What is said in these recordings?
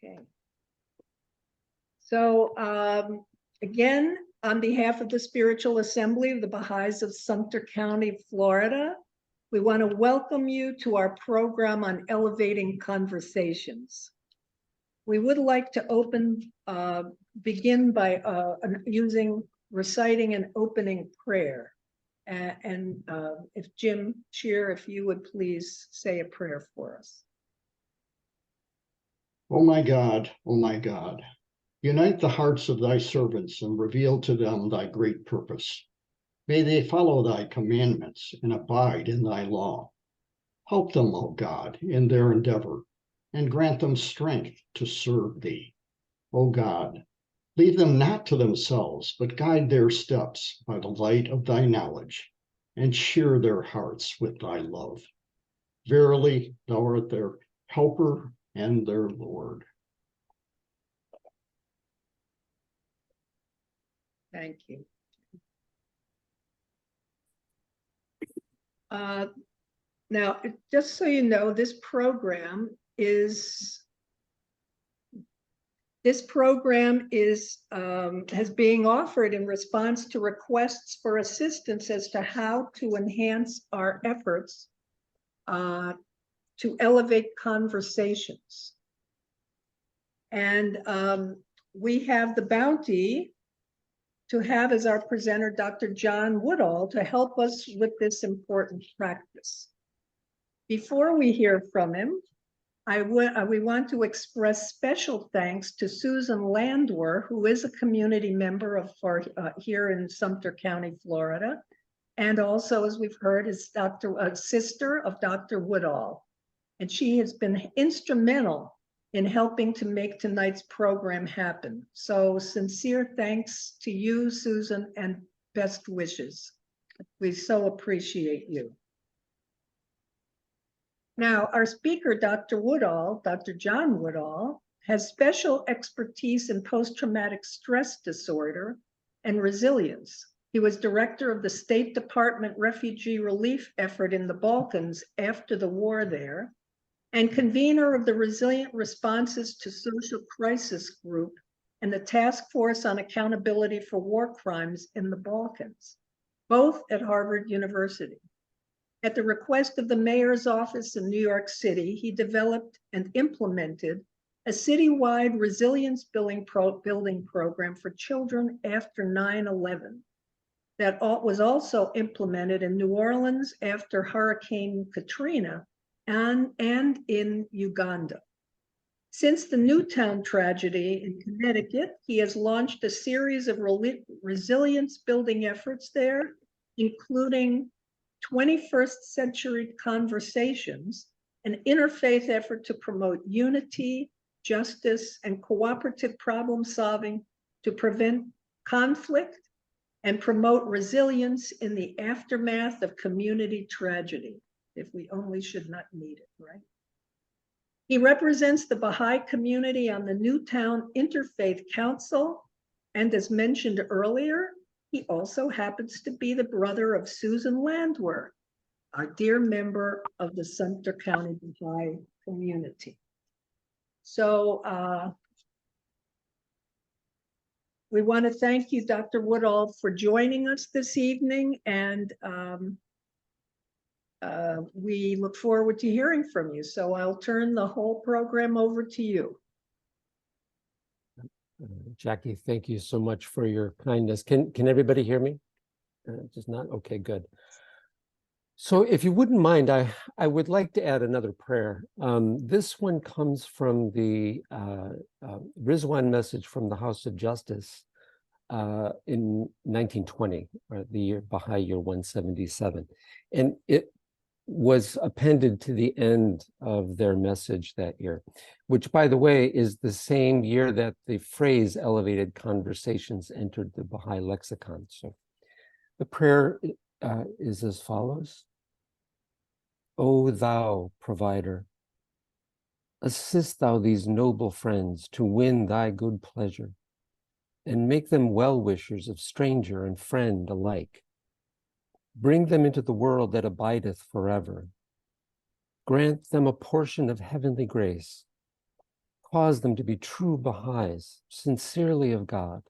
Okay. So again, on behalf of the Spiritual Assembly of the Baha'is of Sumter County, Florida, we want to welcome you to our program on elevating conversations. We would like to begin by reciting an opening prayer. And if Jim Cheer, if you would please say a prayer for us. O my God, unite the hearts of thy servants and reveal to them thy great purpose. May they follow thy commandments and abide in thy law. Help them, O God, in their endeavor, and grant them strength to serve thee. O God, leave them not to themselves, but guide their steps by the light of thy knowledge, and cheer their hearts with thy love. Verily, thou art their helper and their Lord. Thank you. Now, just so you know, this program is being offered in response to requests for assistance as to how to enhance our efforts to elevate conversations. And we have the bounty to have as our presenter Dr. John Woodall to help us with this important practice. Before we hear from him, we want to express special thanks to Susan Landwer, who is a community member here in Sumter County, Florida, and also, as we've heard, is a sister of Dr. Woodall. And she has been instrumental in helping to make tonight's program happen. So sincere thanks to you, Susan, and best wishes. We so appreciate you. Now, our speaker, Dr. Woodall, Dr. John Woodall, has special expertise in post-traumatic stress disorder and resilience. He was director of the State Department refugee relief effort in the Balkans after the war there, and convener of the Resilient Responses to Social Crisis Group and the Task Force on Accountability for War Crimes in the Balkans, both at Harvard University. At the request of the mayor's office in New York City, he developed and implemented a citywide resilience building program for children after 9/11 that was also implemented in New Orleans after Hurricane Katrina and in Uganda. Since the Newtown tragedy in Connecticut, he has launched a series of resilience building efforts there, including 21st Century Conversations, an interfaith effort to promote unity, justice, and cooperative problem solving to prevent conflict and promote resilience in the aftermath of community tragedy. If we only should not need it, right? He represents the Baha'i community on the Newtown Interfaith Council, and as mentioned earlier, he also happens to be the brother of Susan Landwer, our dear member of the Sumter County Baha'i community. So we want to thank you, Dr. Woodall, for joining us this evening, and we look forward to hearing from you. So I'll turn the whole program over to you. Jackie, thank you so much for your kindness. Can everybody hear me? Just not? Okay, good. So if you wouldn't mind, I would like to add another prayer. This one comes from the Rizwan message from the House of Justice in 1920, or the year Baha'i year 177. And it was appended to the end of their message that year, which, by the way, is the same year that the phrase elevated conversations entered the Baha'i lexicon. So the prayer is as follows. O thou provider, assist thou these noble friends to win thy good pleasure, and make them well-wishers of stranger and friend alike. Bring them into the world that abideth forever, Grant them a portion of heavenly grace. Cause them to be true Baha'is, sincerely of God.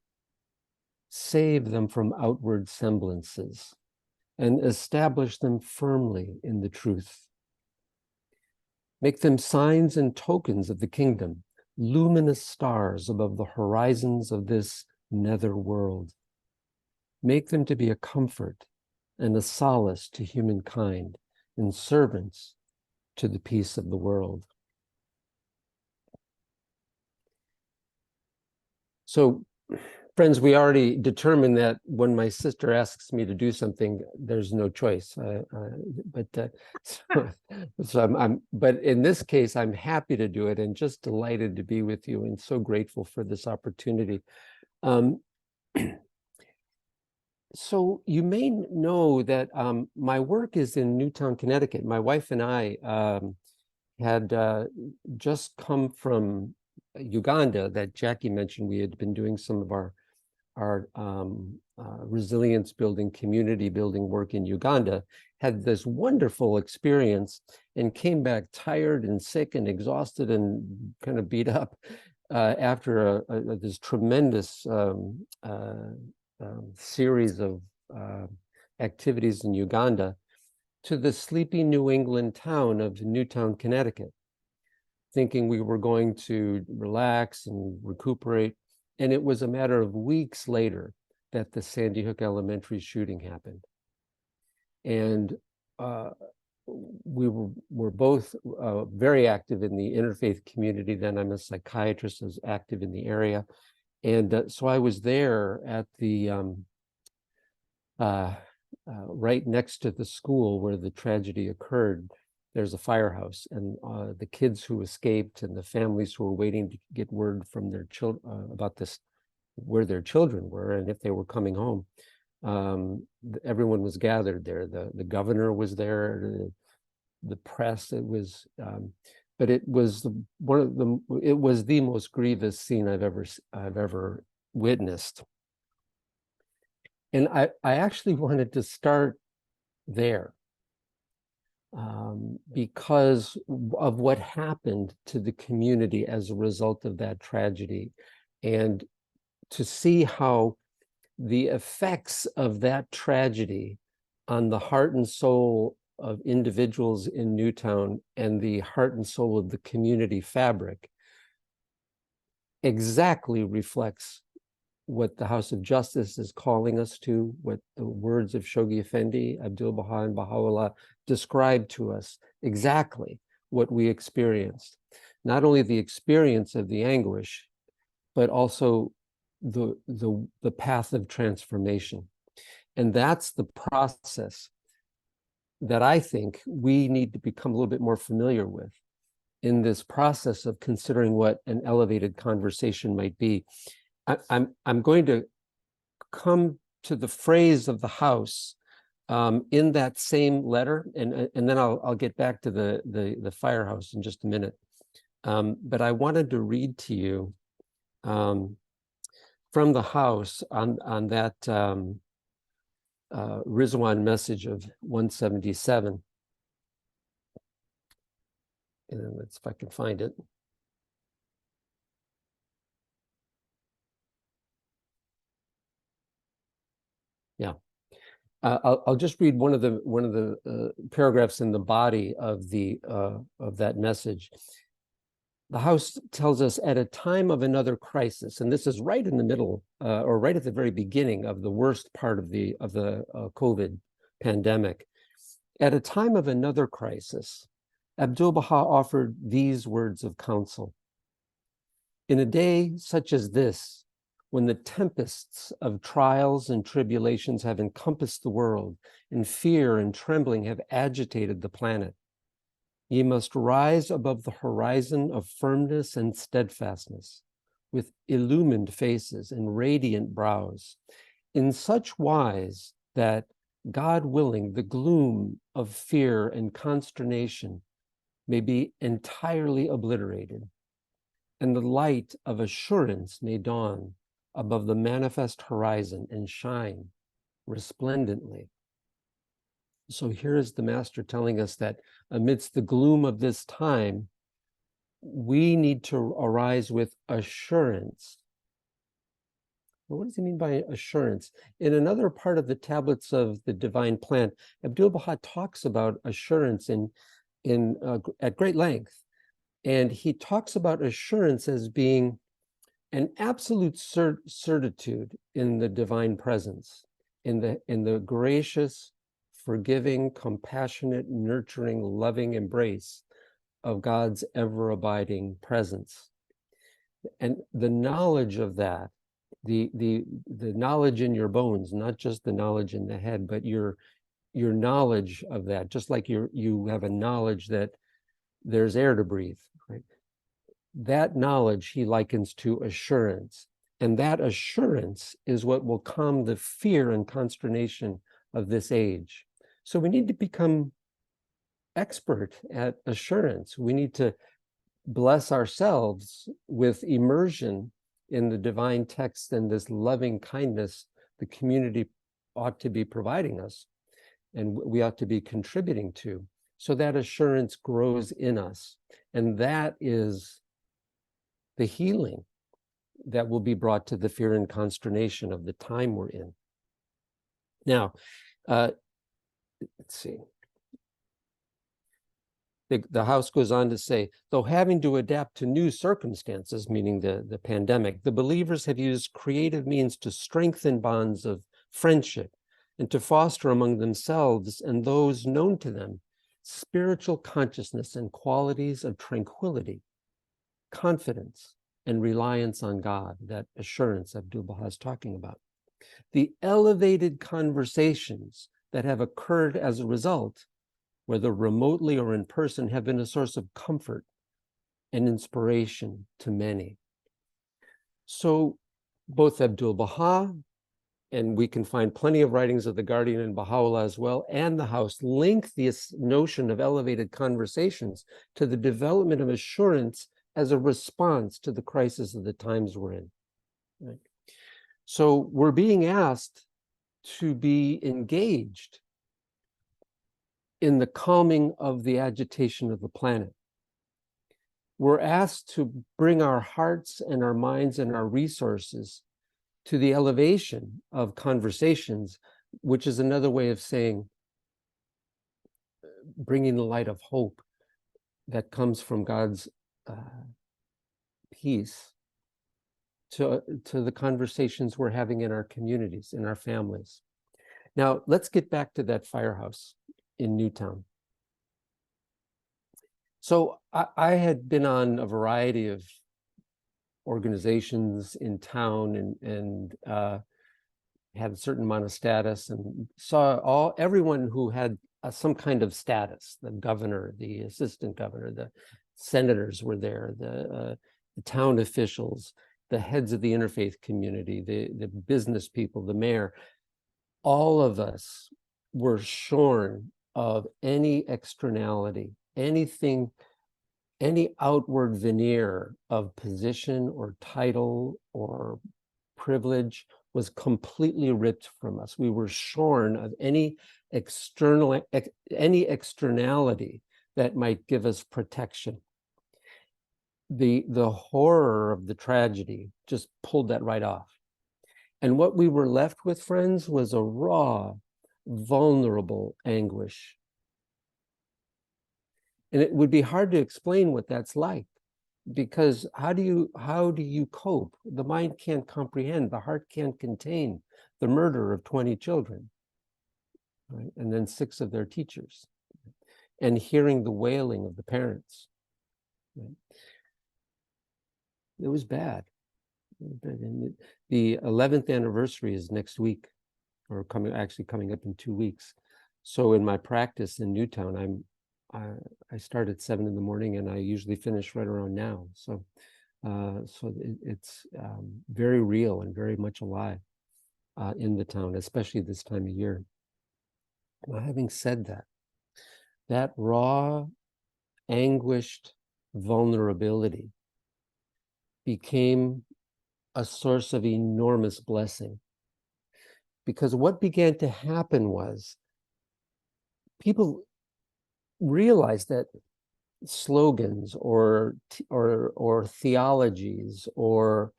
Save them from outward semblances and establish them firmly in the truth. Make them signs and tokens of the kingdom, luminous stars above the horizons of this nether world. Make them to be a comfort and a solace to humankind and servants to the peace of the world. So, friends, we already determined that when my sister asks me to do something, there's no choice. But in this case, I'm happy to do it and just delighted to be with you and so grateful for this opportunity. So you may know that my work is in Newtown, Connecticut. My wife and I had just come from Uganda that Jackie mentioned. We had been doing some of our resilience building, community building work in Uganda, had this wonderful experience and came back tired and sick and exhausted and kind of beat up after this tremendous series of activities in Uganda to the sleepy New England town of Newtown, Connecticut, thinking we were going to relax and recuperate. And it was a matter of weeks later that the Sandy Hook Elementary shooting happened. And we were both very active in the interfaith community. Then I'm a psychiatrist, I was active in the area. And so I was there at the, right next to the school where the tragedy occurred. There's a firehouse, and the kids who escaped and the families who were waiting to get word from their children about this, where their children were and if they were coming home. Everyone was gathered there. The governor was there, the press. It was, but it was it was the most grievous scene I've ever witnessed. And I actually wanted to start there. Because of what happened to the community as a result of that tragedy, and to see how the effects of that tragedy on the heart and soul of individuals in Newtown and the heart and soul of the community fabric exactly reflects what the House of Justice is calling us to, what the words of Shoghi Effendi, Abdul-Baha, and Baha'u'llah describe to us, exactly what we experienced. Not only the experience of the anguish, but also the path of transformation. And that's the process that I think we need to become a little bit more familiar with in this process of considering what an elevated conversation might be. I'm going to come to the phrase of the House in that same letter, and then I'll get back to the firehouse in just a minute. But I wanted to read to you from the House on that Rizwan message of 177. And let's, if I can find it. Yeah, I'll just read one of the paragraphs in the body of that message. The House tells us, at a time of another crisis, and this is right in the middle, or right at the very beginning of the worst part of the COVID pandemic. At a time of another crisis, Abdul-Baha offered these words of counsel. In a day such as this, when the tempests of trials and tribulations have encompassed the world, and fear and trembling have agitated the planet, ye must rise above the horizon of firmness and steadfastness, with illumined faces and radiant brows, in such wise that, God willing, the gloom of fear and consternation may be entirely obliterated, and the light of assurance may dawn above the manifest horizon and shine resplendently. So here is the master telling us that amidst the gloom of this time, we need to arise with assurance. Well, what does he mean by assurance? In another part of the tablets of the divine plan, Abdu'l-Baha talks about assurance at great length. And he talks about assurance as being an absolute certitude in the divine presence, in the gracious, forgiving, compassionate, nurturing, loving embrace of God's ever-abiding presence. And the knowledge of that, the knowledge in your bones, not just the knowledge in the head, but your knowledge of that, just like you have a knowledge that there's air to breathe, right? That knowledge he likens to assurance. And that assurance is what will calm the fear and consternation of this age. So we need to become expert at assurance. We need to bless ourselves with immersion in the divine text and this loving kindness the community ought to be providing us and we ought to be contributing to. So that assurance grows in us. And that is the healing that will be brought to the fear and consternation of the time we're in. Now, let's see. The house goes on to say, though having to adapt to new circumstances, meaning the pandemic, the believers have used creative means to strengthen bonds of friendship and to foster among themselves and those known to them spiritual consciousness and qualities of tranquility, confidence, and reliance on God, that assurance Abdu'l-Baha is talking about. The elevated conversations that have occurred as a result, whether remotely or in person, have been a source of comfort and inspiration to many. So both Abdu'l-Baha, and we can find plenty of writings of the Guardian and Baha'u'llah as well, and the House link this notion of elevated conversations to the development of assurance as a response to the crisis of the times we're in. Right? So we're being asked to be engaged in the calming of the agitation of the planet. We're asked to bring our hearts and our minds and our resources to the elevation of conversations, which is another way of saying bringing the light of hope that comes from God's peace to the conversations we're having in our communities, in our families. Now, let's get back to that firehouse in Newtown. So I had been on a variety of organizations in town and had a certain amount of status and saw everyone who had some kind of status. The governor, the assistant governor, the senators were there, the town officials, the heads of the interfaith community, the business people, the mayor. All of us were shorn of any externality, anything, any outward veneer of position or title or privilege was completely ripped from us. We were shorn of any externality that might give us protection. The horror of the tragedy just pulled that right off. And what we were left with, friends, was a raw, vulnerable anguish. And it would be hard to explain what that's like, because how do you cope? The mind can't comprehend, the heart can't contain the murder of 20 children, right? And then 6 of their teachers, and hearing the wailing of the parents. Right? It was bad. And the 11th anniversary is next week, or coming up in 2 weeks. So in my practice in Newtown, I start at 7 in the morning and I usually finish right around now. So it's very real and very much alive in the town, especially this time of year. Now, having said that, that raw, anguished vulnerability became a source of enormous blessing. Because what began to happen was people realize that slogans or theologies or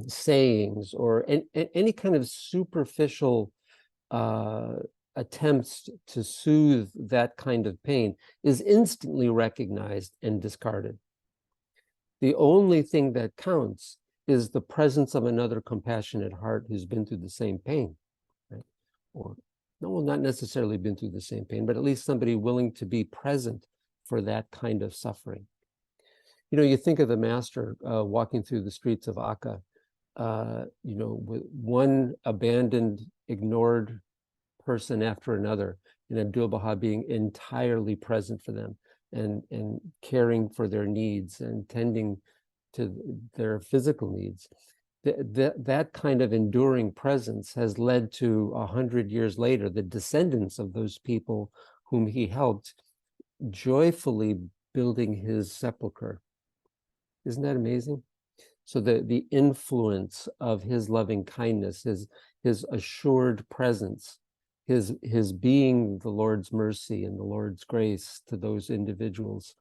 sayings or any kind of superficial attempts to soothe that kind of pain is instantly recognized and discarded. The only thing that counts is the presence of another compassionate heart who's been through the same pain, right? Or no, not necessarily been through the same pain, but at least somebody willing to be present for that kind of suffering. You know, you think of the master walking through the streets of Akka, you know, with one abandoned, ignored person after another, and Abdu'l-Baha being entirely present for them and caring for their needs and tending to their physical needs. That kind of enduring presence has led to 100 years later, the descendants of those people whom he helped joyfully building his sepulcher. Isn't that amazing? So the influence of his loving kindness, his assured presence, his being the Lord's mercy and the Lord's grace to those individuals,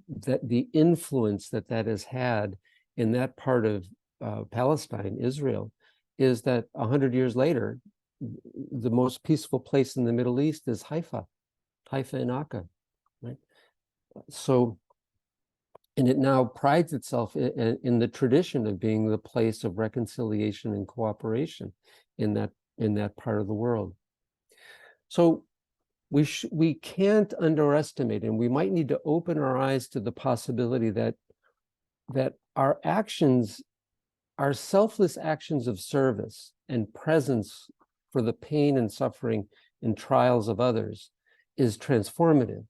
that the influence that has had in that part of Palestine, Israel, is that 100 years later, the most peaceful place in the Middle East is Haifa and Akka, right? So, and it now prides itself in the tradition of being the place of reconciliation and cooperation in that part of the world. So we can't underestimate, and we might need to open our eyes to the possibility that our actions, our selfless actions of service and presence for the pain and suffering and trials of others is transformative.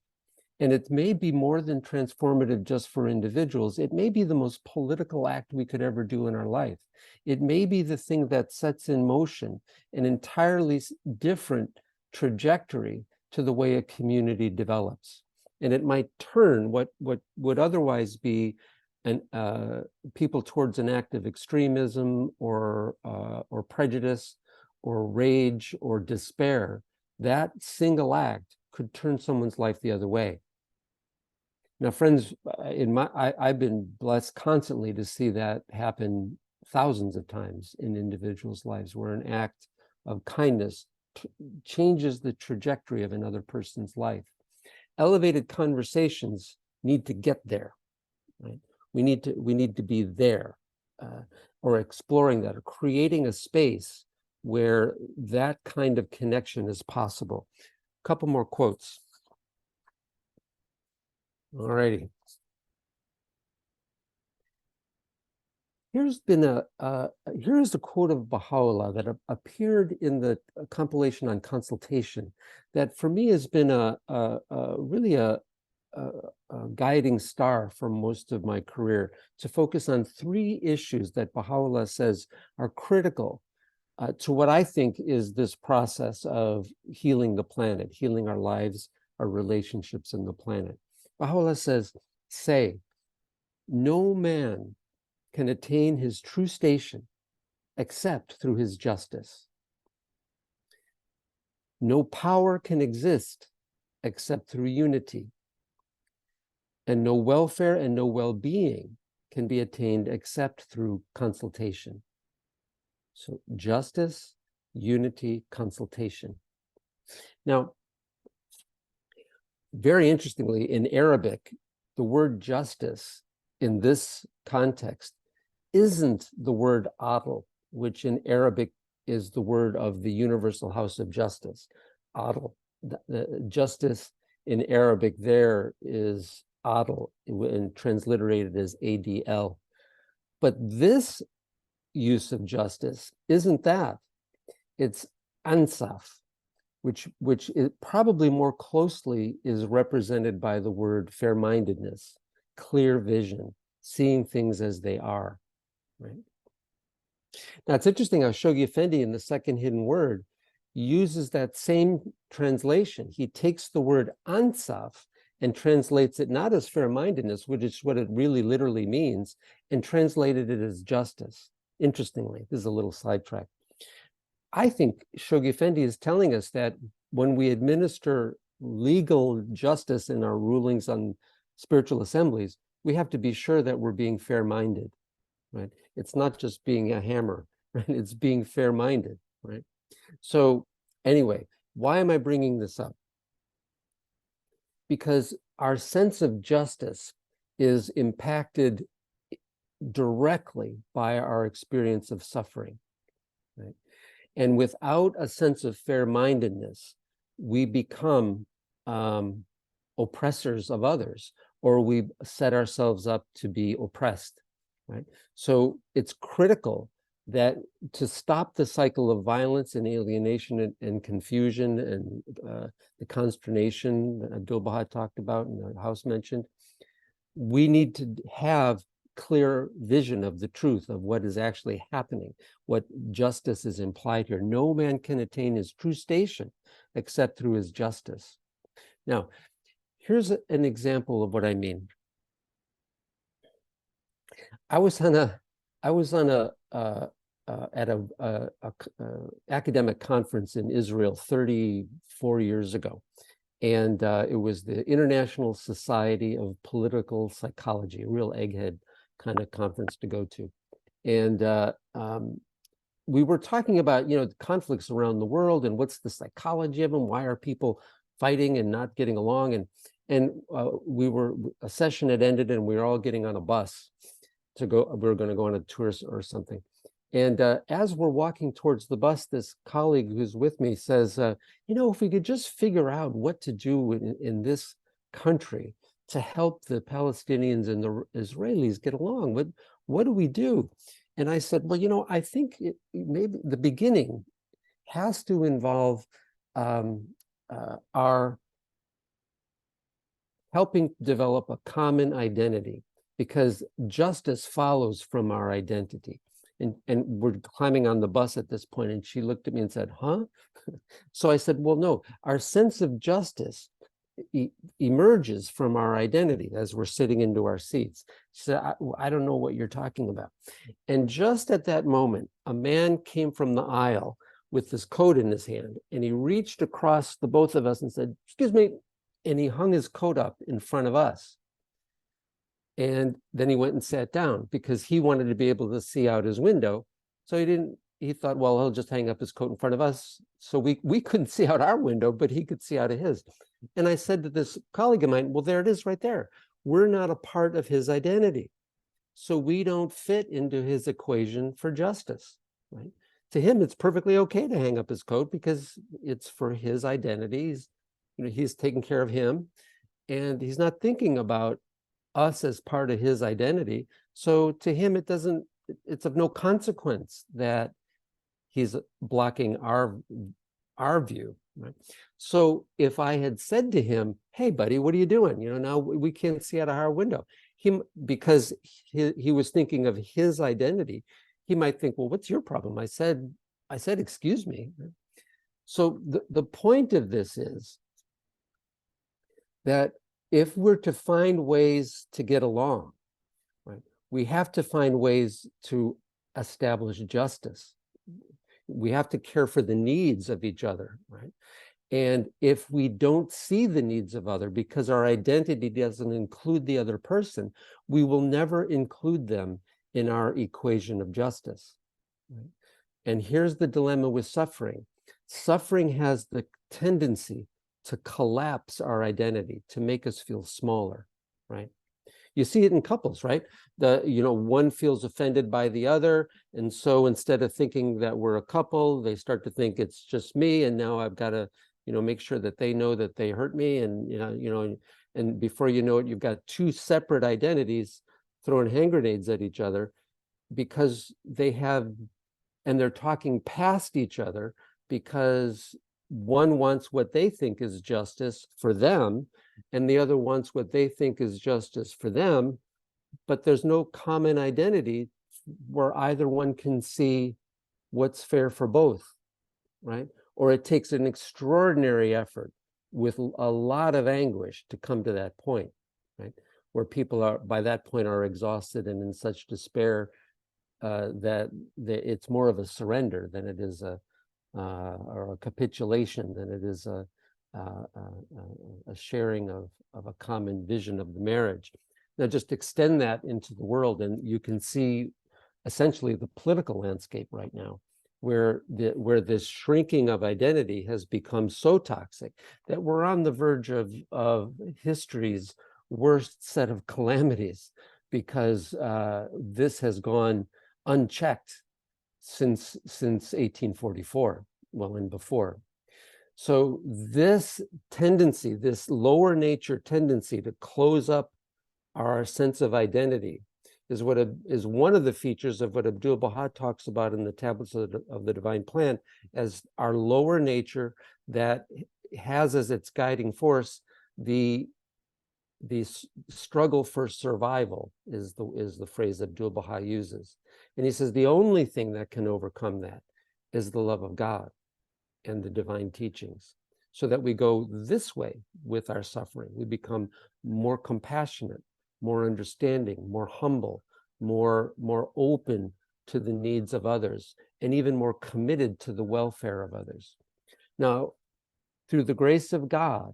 And it may be more than transformative just for individuals. It may be the most political act we could ever do in our life. It may be the thing that sets in motion an entirely different trajectory to the way a community develops. And it might turn what would otherwise be people towards an act of extremism or prejudice or rage or despair. That single act could turn someone's life the other way. Now, friends, I've been blessed constantly to see that happen thousands of times in individuals' lives, where an act of kindness changes the trajectory of another person's life. Elevated conversations need to get there, right? We need to be there, or exploring that, or creating a space where that kind of connection is possible. A couple more quotes. All righty. Here's a quote of Baha'u'llah that appeared in the compilation on consultation that for me has been really a guiding star for most of my career, to focus on three issues that Baha'u'llah says are critical to what I think is this process of healing the planet, healing our lives, our relationships in the planet. Baha'u'llah says, say, no man can attain his true station except through his justice. No power can exist except through unity. And no welfare and no well-being can be attained except through consultation. So justice, unity, consultation. Now, very interestingly, in Arabic, the word justice in this context isn't the word adl, which in Arabic is the word of the universal house of justice. Adl, the justice in Arabic there is adl, and transliterated as ADL. But this use of justice isn't that. It's ansaf, which is probably more closely is represented by the word fair-mindedness, clear vision, seeing things as they are, right? Now, it's interesting how Shoghi Effendi in the second hidden word uses that same translation. He takes the word ansaf and translates it not as fair-mindedness, which is what it really literally means, and translated it as justice. Interestingly, this is a little sidetrack. I think Shoghi Effendi is telling us that when we administer legal justice in our rulings on spiritual assemblies, we have to be sure that we're being fair-minded, right? It's not just being a hammer, right? It's being fair-minded, right? So anyway, why am I bringing this up? Because our sense of justice is impacted directly by our experience of suffering, right? And without a sense of fair-mindedness, we become oppressors of others, or we set ourselves up to be oppressed, right? So it's critical that to stop the cycle of violence and alienation and confusion and the consternation that Abdu'l-Baha talked about and the House mentioned, we need to have clear vision of the truth of what is actually happening, what justice is implied here. No man can attain his true station except through his justice. Now, here's an example of what I mean. I was on a at a academic conference in Israel 34 years ago. And it was the International Society of Political Psychology, a real egghead kind of conference to go to. And we were talking about, the conflicts around the world and what's the psychology of them? Why are people fighting and not getting along? And a session had ended and we were all getting on a bus to go, we were going to go on a tour or something. And as we're walking towards the bus, this colleague who's with me says, if we could just figure out what to do in this country to help the Palestinians and the Israelis get along, what do we do? And I said, well, I think maybe the beginning has to involve our helping develop a common identity, because justice follows from our identity. And we're climbing on the bus at this point, and she looked at me and said, huh? So I said, well, no, our sense of justice emerges from our identity as we're sitting into our seats. She said, I don't know what you're talking about. And just at that moment, a man came from the aisle with this coat in his hand, and he reached across the both of us and said, excuse me, and he hung his coat up in front of us. And then he went and sat down because he wanted to be able to see out his window. So he thought, well, he'll just hang up his coat in front of us. So we couldn't see out our window, but he could see out of his. And I said to this colleague of mine, well, there it is right there. We're not a part of his identity. So we don't fit into his equation for justice, right? To him, it's perfectly okay to hang up his coat because it's for his identity. He's taking care of him, and he's not thinking about us as part of his identity. So to him, it's of no consequence that he's blocking our view, right? So if I had said to him, hey buddy, what are you doing? Now we can't see out of our window. Because he was thinking of his identity, he might think, well, what's your problem? I said, excuse me. So the point of this is that if we're to find ways to get along, right, we have to find ways to establish justice. We have to care for the needs of each other, right? And if we don't see the needs of other because our identity doesn't include the other person, we will never include them in our equation of justice, right? And here's the dilemma with suffering. Suffering has the tendency to collapse our identity, to make us feel smaller, right? You see it in couples, right? One feels offended by the other, and so instead of thinking that we're a couple, they start to think it's just me, and now I've got to, make sure that they know that they hurt me, and and before you know it, you've got two separate identities throwing hand grenades at each other because they're talking past each other because one wants what they think is justice for them, and the other wants what they think is justice for them, but there's no common identity where either one can see what's fair for both, right? Or it takes an extraordinary effort with a lot of anguish to come to that point, right? Where people are, by that point, are exhausted and in such despair that it's more of a surrender than it is a or a capitulation than it is a sharing of a common vision of the marriage. Now, just extend that into the world, and you can see essentially the political landscape right now, where this shrinking of identity has become so toxic that we're on the verge of history's worst set of calamities, because this has gone unchecked since 1844, well, and before. So this tendency, this lower nature tendency to close up our sense of identity, is one of the features of what Abdu'l-Baha talks about in the Tablets of the Divine Plan as our lower nature that has as its guiding force the struggle for survival, is the phrase Abdu'l-Baha uses. And he says the only thing that can overcome that is the love of God and the divine teachings, so that we go this way with our suffering. We become more compassionate, more understanding, more humble, more open to the needs of others, and even more committed to the welfare of others. Now, through the grace of God,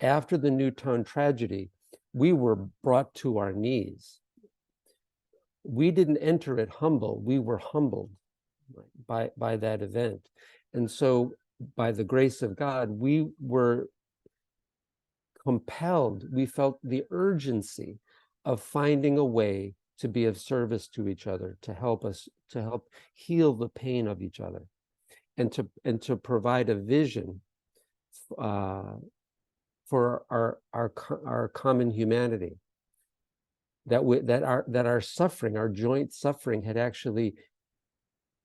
after the Newtown tragedy, we were brought to our knees. We didn't enter it humble, we were humbled by that event. And so by the grace of God, we were compelled, we felt the urgency of finding a way to be of service to each other, to help heal the pain of each other, and to provide a vision for our common humanity, that our suffering, our joint suffering, had actually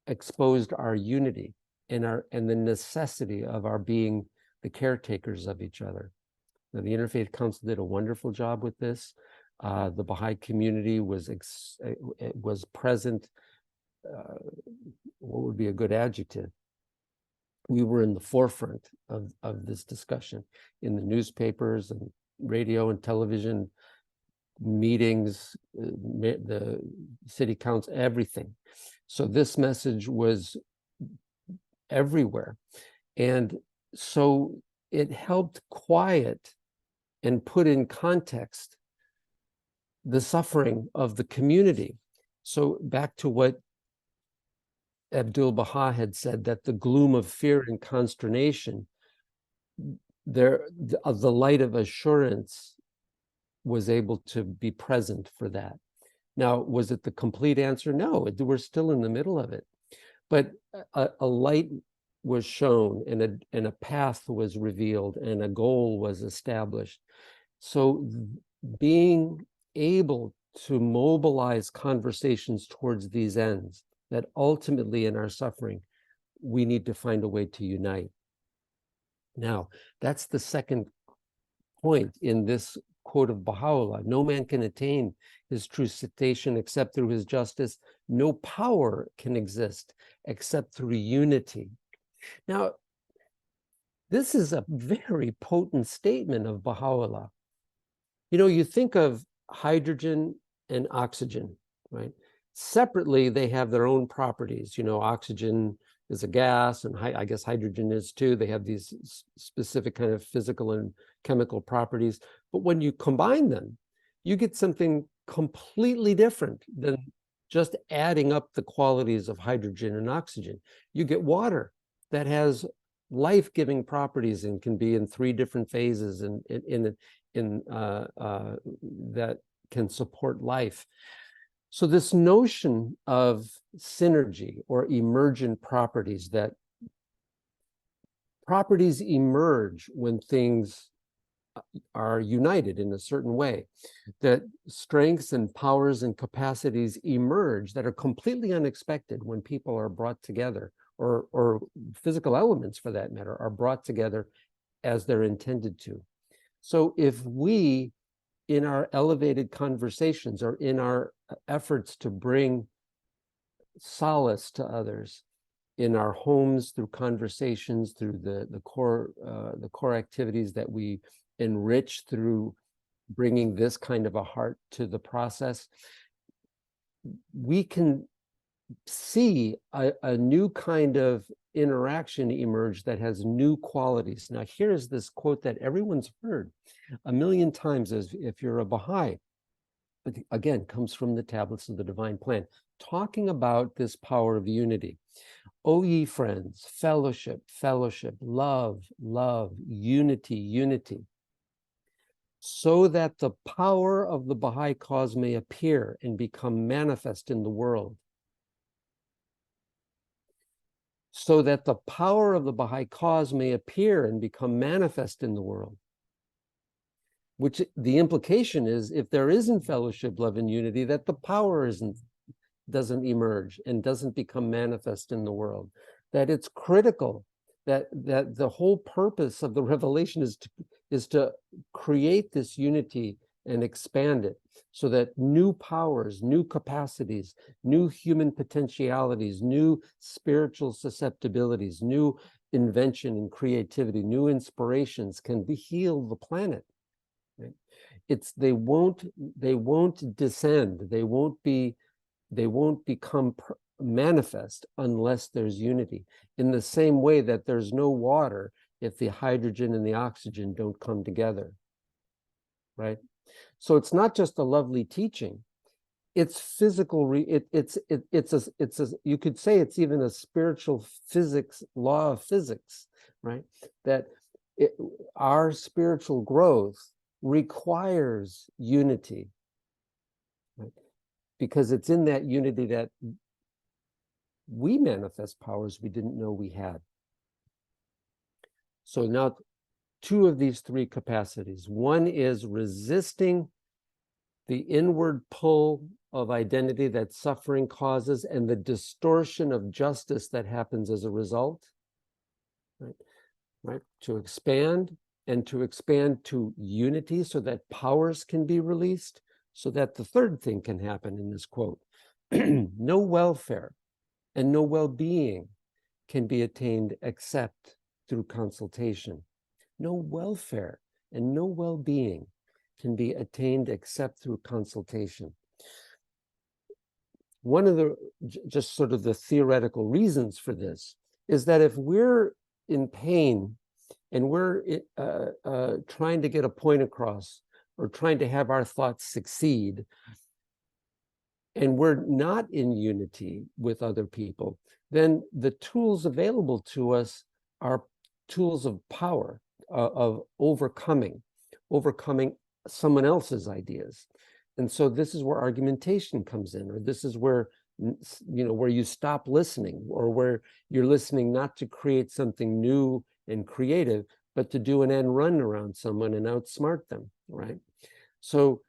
exposed our unity and the necessity of our being the caretakers of each other. Now, the Interfaith Council did a wonderful job with this. The Baha'i community was present. What would be a good adjective? We were in the forefront of this discussion in the newspapers and radio and television meetings, the city council, everything. So this message was everywhere. And so it helped quiet and put in context the suffering of the community. So back to what Abdu'l-Baha had said, that the gloom of fear and consternation, the light of assurance was able to be present for that. Now, was it the complete answer? No, we're still in the middle of it. But a light was shown, and a path was revealed, and a goal was established. So being able to mobilize conversations towards these ends, that ultimately in our suffering, we need to find a way to unite. Now, that's the second point in this quote of Baha'u'llah: no man can attain his true station except through his justice. No power can exist except through unity. Now, this is a very potent statement of Baha'u'llah. You know, you think of hydrogen and oxygen, right? Separately, they have their own properties. You know, oxygen is a gas, and I guess hydrogen is too. They have these specific kind of physical and chemical properties. But when you combine them, you get something completely different than just adding up the qualities of hydrogen and oxygen. You get water that has life-giving properties and can be in 3 different phases and that can support life. So this notion of synergy or emergent properties, that properties emerge when things are united in a certain way, that strengths and powers and capacities emerge that are completely unexpected when people are brought together, or physical elements for that matter are brought together as they're intended to. So if we, in our elevated conversations or in our efforts to bring solace to others in our homes through conversations, through the core activities that we enrich through bringing this kind of a heart to the process, we can see a new kind of interaction emerge that has new qualities. Now, here's this quote that everyone's heard a million times as if you're a Baha'i, but again, comes from the tablets of the divine plan, talking about this power of unity. O ye friends, fellowship, fellowship, love, love, unity, unity, so that the power of the Baha'i cause may appear and become manifest in the world. So that the power of the Baha'i cause may appear and become manifest in the world. Which the implication is, if there isn't fellowship, love, and unity, that the power doesn't emerge and doesn't become manifest in the world. That it's critical that the whole purpose of the revelation is to create this unity and expand it so that new powers, new capacities, new human potentialities, new spiritual susceptibilities, new invention and creativity, new inspirations can heal the planet. Right? They won't descend. They won't become manifest unless there's unity. In the same way that there's no water if the hydrogen and the oxygen don't come together, right? So it's not just a lovely teaching; it's physical. It's you could say it's even a spiritual physics, law of physics, right? That our spiritual growth requires unity, right? Because it's in that unity that we manifest powers we didn't know we had. So now, two of these three capacities. One is resisting the inward pull of identity that suffering causes and the distortion of justice that happens as a result, right? To expand and to expand to unity so that powers can be released, so that the third thing can happen in this quote. No welfare and no well-being can be attained except through consultation. No welfare and no well-being can be attained except through consultation. One of the, just sort of the theoretical reasons for this is that if we're in pain and we're trying to get a point across or trying to have our thoughts succeed, and we're not in unity with other people, then the tools available to us are tools of power, of overcoming someone else's ideas. And so this is where argumentation comes in, or this is where, where you stop listening, or where you're listening not to create something new and creative, but to do an end run around someone and outsmart them, right? So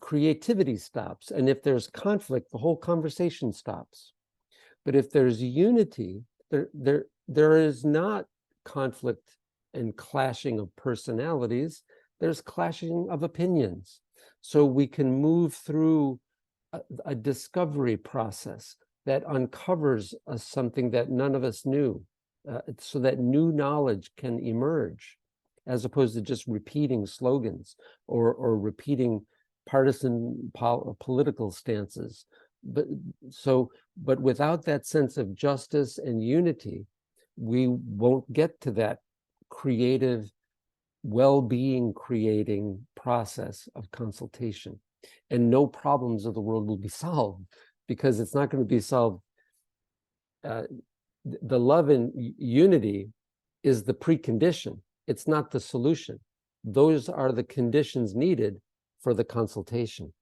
creativity stops. And if there's conflict, the whole conversation stops. But if there's unity, there is not conflict and clashing of personalities, there's clashing of opinions. So we can move through a discovery process that uncovers something that none of us knew, so that new knowledge can emerge, as opposed to just repeating slogans or repeating partisan political stances. But without that sense of justice and unity, we won't get to that creative, well-being creating process of consultation, and no problems of the world will be solved, because it's not going to be solved. The love and unity is the precondition. It's not the solution. Those are the conditions needed for the consultation.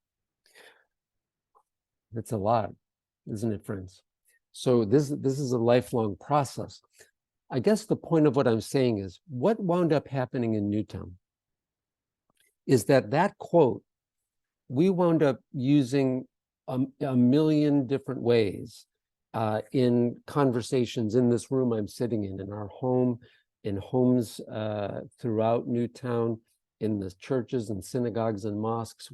It's a lot, isn't it, friends? So this is a lifelong process. I guess the point of what I'm saying is, what wound up happening in Newtown is that quote, we wound up using a million different ways in conversations in this room I'm sitting in our home, in homes throughout Newtown, in the churches and synagogues and mosques,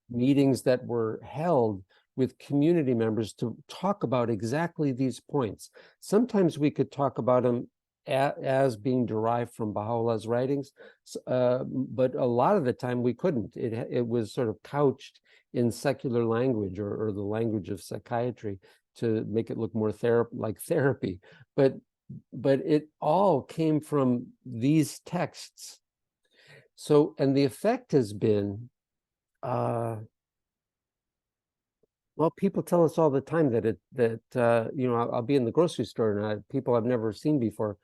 meetings that were held with community members to talk about exactly these points. Sometimes we could talk about them as being derived from Baha'u'llah's writings, but a lot of the time we couldn't. It was sort of couched in secular language or the language of psychiatry to make it look more like therapy. But but it all came from these texts. So, and the effect has been, well, people tell us all the time that I'll be in the grocery store and people I've never seen before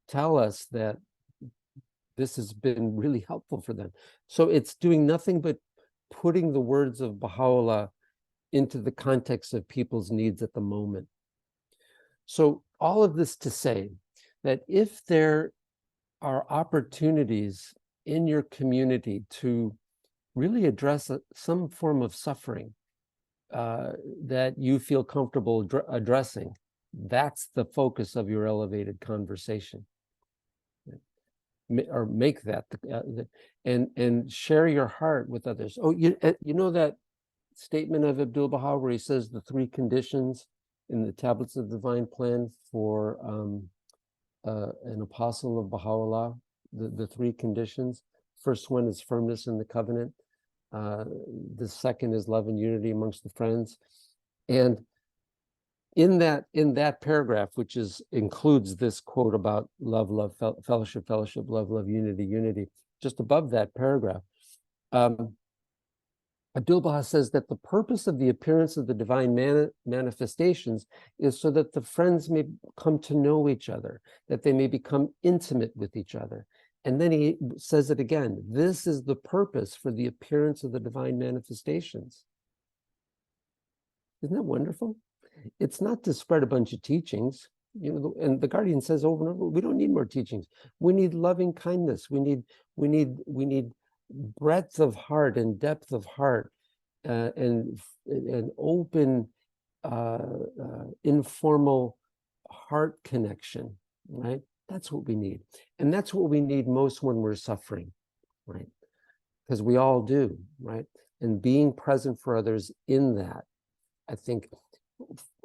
tell us that this has been really helpful for them. So it's doing nothing but putting the words of Baha'u'llah into the context of people's needs at the moment. So all of this to say that if there are opportunities in your community to really address some form of suffering that you feel comfortable addressing, that's the focus of your elevated conversation. Or make that and share your heart with others. Oh, you know that statement of Abdul Baha where he says the 3 conditions in the tablets of the divine plan for an apostle of Baha'u'llah, the 3 conditions. First one is firmness in the covenant. The second is love and unity amongst the friends. And in that paragraph, which includes this quote about love, fellowship, love, unity, just above that paragraph, Abdul Baha says that the purpose of the appearance of the divine manifestations is so that the friends may come to know each other, that they may become intimate with each other. And then he says it again, this is the purpose for the appearance of the divine manifestations. Isn't that wonderful? It's not to spread a bunch of teachings, and the Guardian says over and over, we don't need more teachings. We need loving kindness. We need breadth of heart and depth of heart, and an open, informal heart connection, right? That's what we need. And that's what we need most when we're suffering, right? Because we all do, right? And being present for others in that, I think,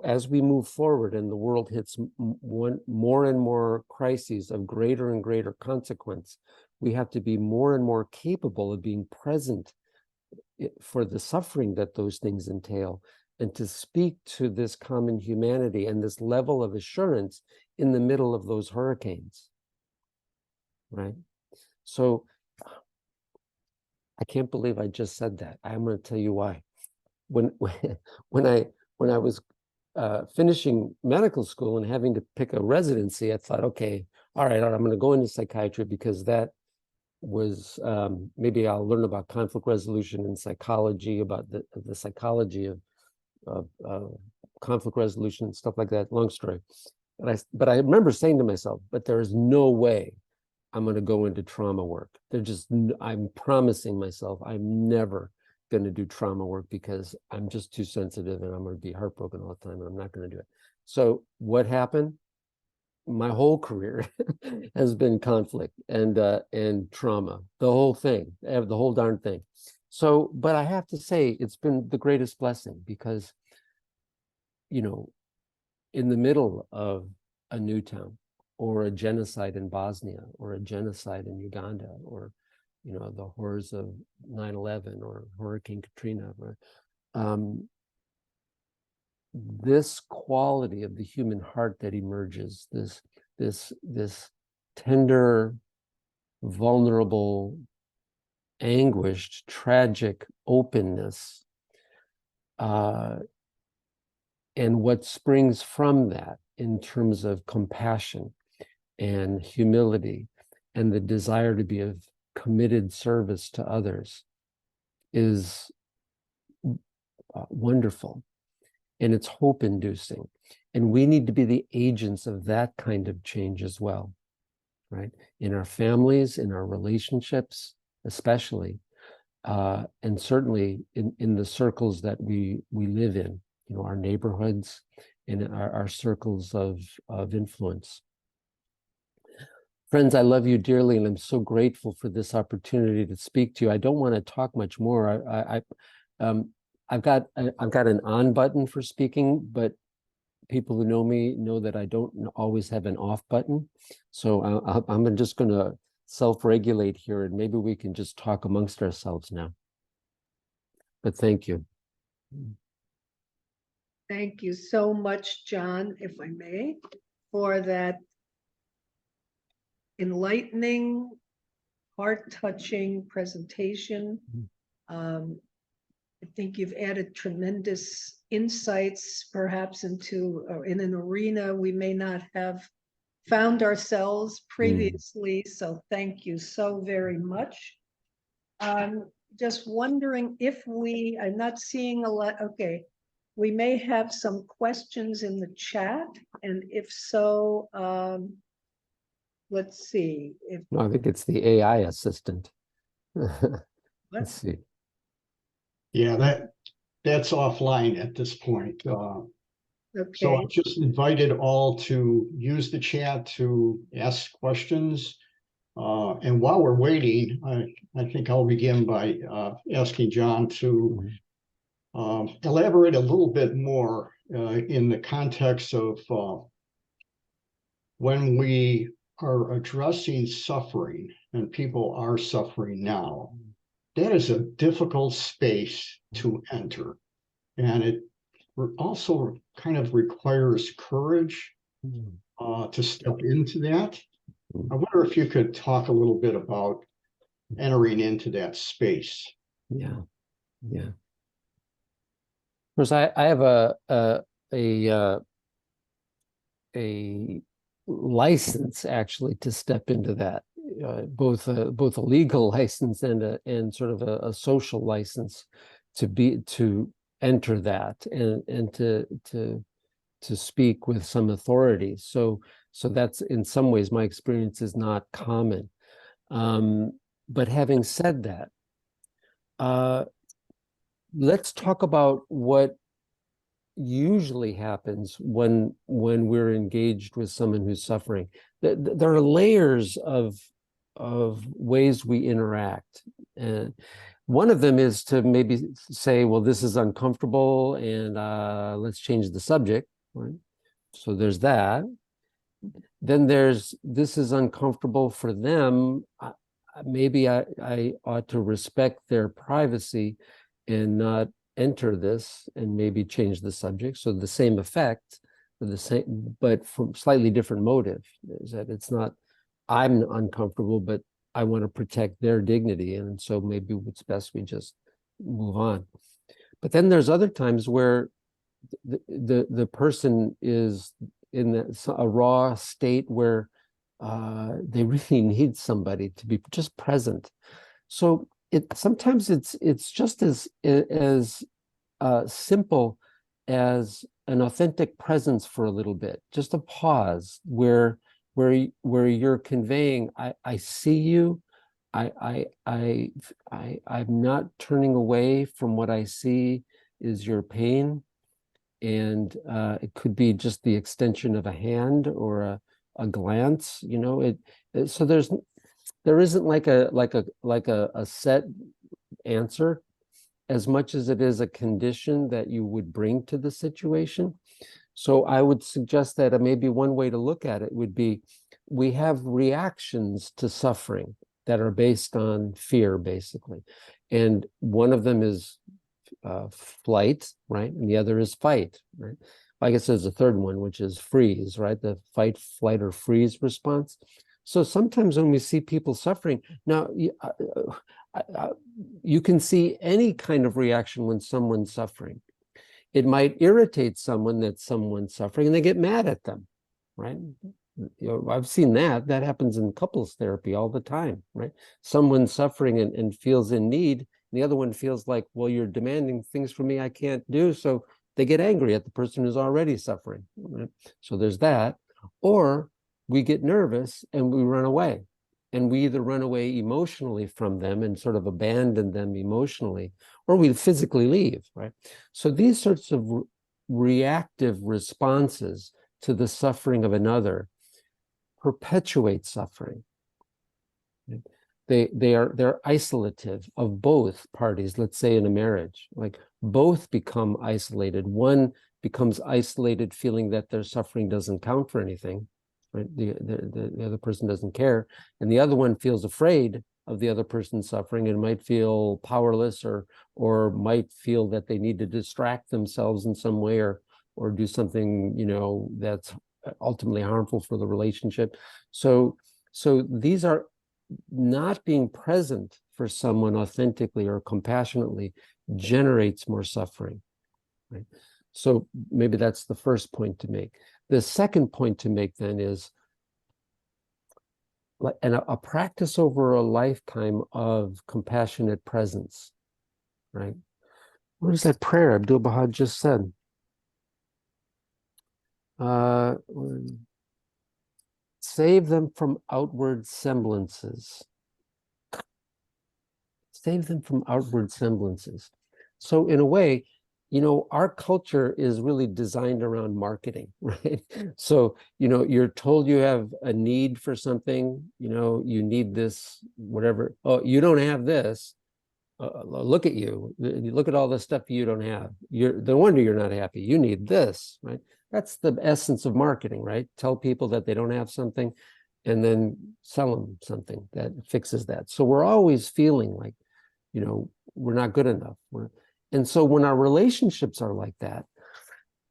as we move forward and the world hits more and more crises of greater and greater consequence, we have to be more and more capable of being present for the suffering that those things entail, and to speak to this common humanity and this level of assurance in the middle of those hurricanes, right? So I can't believe I just said that. I'm going to tell you why. When I was finishing medical school and having to pick a residency, I thought, okay, all right, I'm going to go into psychiatry because that was maybe I'll learn about conflict resolution and psychology, about the psychology of conflict resolution and stuff like that. Long story, but I remember saying to myself, but there is no way I'm going to go into trauma work. I'm promising myself I'm never going to do trauma work because I'm just too sensitive and I'm going to be heartbroken all the time and I'm not going to do it. So what happened? My whole career has been conflict and trauma, the whole thing, the whole darn thing. So, but I have to say it's been the greatest blessing because, in the middle of a Newtown or a genocide in Bosnia or a genocide in Uganda or the horrors of 9/11 or Hurricane Katrina, this quality of the human heart that emerges, this tender, vulnerable, anguished, tragic openness, and what springs from that in terms of compassion and humility and the desire to be of committed service to others is wonderful, and it's hope-inducing. And we need to be the agents of that kind of change as well, right? In our families, in our relationships, especially, and certainly in the circles that we live in, our neighborhoods and our circles of influence. Friends, I love you dearly, and I'm so grateful for this opportunity to speak to you. I don't want to talk much more. I've got an on button for speaking, but people who know me know that I don't always have an off button. So I'm just going to self-regulate here, and maybe we can just talk amongst ourselves now. But thank you. Thank you so much, John, if I may. for that enlightening, heart-touching presentation. I think you've added tremendous insights, perhaps into in an arena we may not have found ourselves previously. So thank you so very much. Just wondering if I'm not seeing a lot. Okay, we may have some questions in the chat, and if so, let's see. If No, I think it's the AI assistant. what? Let's see. Yeah, that's offline at this point. So Okay, I've just invited all to use the chat to ask questions. And while we're waiting, I think I'll begin by asking John to elaborate a little bit more in the context of when we are addressing suffering and people are suffering now. That is a difficult space to enter. And it also kind of requires courage to step into that. I wonder if you could talk a little bit about entering into that space. Yeah. Of course, I have a license actually to step into that, both a legal license and sort of a social license to enter that and to speak with some authority. So that's, in some ways, my experience is not common. But having said that, let's talk about what usually happens when we're engaged with someone who's suffering. There are layers of ways we interact, and one of them is to maybe say, well, this is uncomfortable, and let's change the subject, right? So there's that. Then there's, this is uncomfortable for them. Maybe I ought to respect their privacy and not enter this, and maybe change the subject. So the same effect, but from slightly different motive. Is that it's not I'm uncomfortable, but I want to protect their dignity, and so maybe it's best we just move on. But then there's other times where the person is in a raw state where they really need somebody to be just present. So sometimes it's just as simple as an authentic presence for a little bit, just a pause where you're conveying, I see you, I'm not turning away from what I see is your pain, and it could be just the extension of a hand or a glance, you know. So there isn't like a set answer, as much as it is a condition that you would bring to the situation. So I would suggest that maybe one way to look at it would be, we have reactions to suffering that are based on fear, basically. And one of them is flight, right? And the other is fight, right? I guess there's a third one, which is freeze, right? The fight, flight, or freeze response. So sometimes when we see people suffering, now you can see any kind of reaction when someone's suffering. It might irritate someone that someone's suffering, and they get mad at them, right? You know, I've seen that. That happens in couples therapy all the time, right? Someone's suffering and feels in need, and the other one feels like, well, you're demanding things from me I can't do, so they get angry at the person who's already suffering, right? So there's that. Or we get nervous and we run away. And we either run away emotionally from them and sort of abandon them emotionally, or we physically leave, right? So these sorts of reactive responses to the suffering of another perpetuate suffering. They're isolative of both parties. Let's say in a marriage, like both become isolated. One becomes isolated, feeling that their suffering doesn't count for anything, right? The other person doesn't care, and the other one feels afraid of the other person's suffering and might feel powerless, or might feel that they need to distract themselves in some way, or do something, you know, that's ultimately harmful for the relationship. So these are not being present for someone authentically or compassionately generates more suffering, right? So maybe that's the first point to make. The second point to make then is a practice over a lifetime of compassionate presence, right? What is that prayer Abdu'l-Baha just said? Save them from outward semblances. Save them from outward semblances. So in a way, our culture is really designed around marketing, right? So, you're told you have a need for something, you need this, whatever. Oh, you don't have this. Look at you. Look at all the stuff you don't have. No wonder you're not happy. You need this, right? That's the essence of marketing, right? Tell people that they don't have something and then sell them something that fixes that. So we're always feeling like, we're not good enough. And so when our relationships are like that,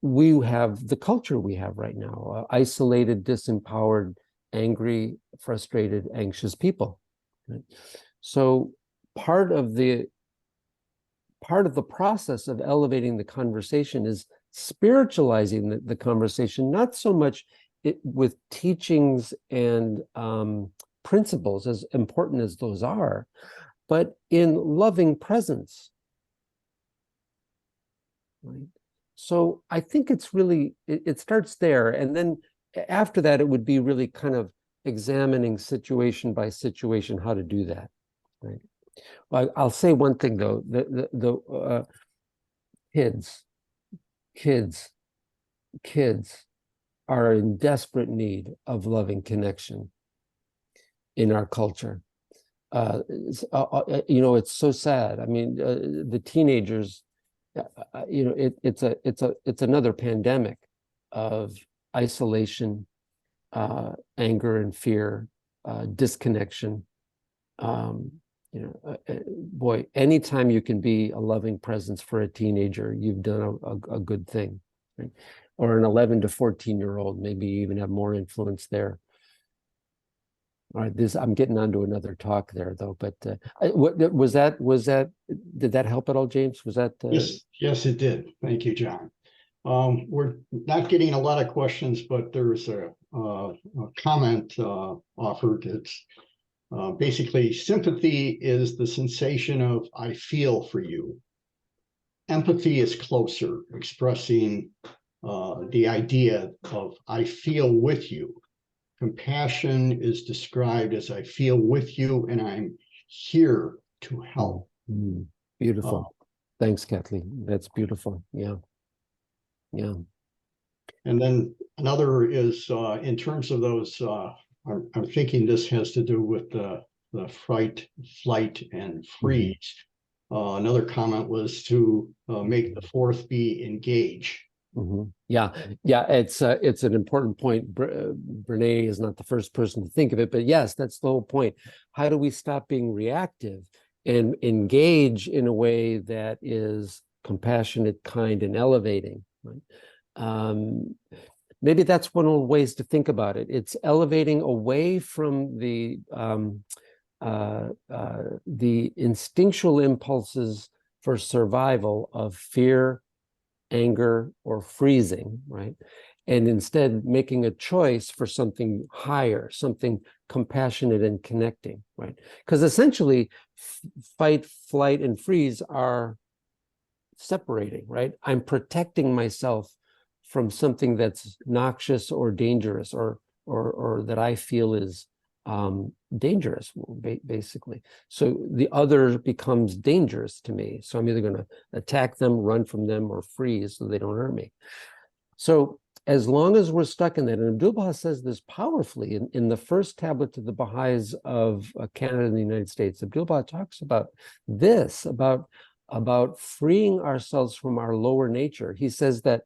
we have the culture we have right now, isolated, disempowered, angry, frustrated, anxious people. Right? So part of the process of elevating the conversation is spiritualizing the conversation, not so much with teachings and principles, as important as those are, but in loving presence. Right? So I think it's really, it starts there. And then after that, it would be really kind of examining situation by situation how to do that. Right? Well, I'll say one thing though, the kids are in desperate need of loving connection in our culture. It's so sad. I mean, the teenagers, it's another pandemic of isolation, anger and fear, disconnection. Boy, anytime you can be a loving presence for a teenager, you've done a good thing, right? Or an 11 to 14-year-old, maybe you even have more influence there. All right, I'm getting onto another talk there, though. But what was that? Did that help at all, James? Was that? Yes, it did. Thank you, John. We're not getting a lot of questions, but there's a comment offered. It's basically sympathy is the sensation of I feel for you. Empathy is closer, expressing the idea of I feel with you. Compassion is described as I feel with you and I'm here to help. Beautiful. Thanks, Kathleen. That's beautiful. Yeah. Yeah. And then another is in terms of those, I'm thinking this has to do with the fright, flight, and freeze. Another comment was to make the fourth be engage. Yeah, it's an important point. Brene is not the first person to think of it, but yes, that's the whole point. How do we stop being reactive and engage in a way that is compassionate, kind, and elevating? Right? Maybe that's one of the ways to think about it. It's elevating away from the instinctual impulses for survival of fear, anger, or freezing, right? And instead making a choice for something higher, something compassionate and connecting, right? Because essentially fight, flight, and freeze are separating, right? I'm protecting myself from something that's noxious or dangerous or that I feel is dangerous, basically. So the other becomes dangerous to me. So I'm either going to attack them, run from them, or freeze so they don't hurt me. So as long as we're stuck in that, and Abdu'l-Baha says this powerfully in the first tablet to the Baha'is of Canada and the United States, Abdu'l-Baha talks about this, about freeing ourselves from our lower nature. He says that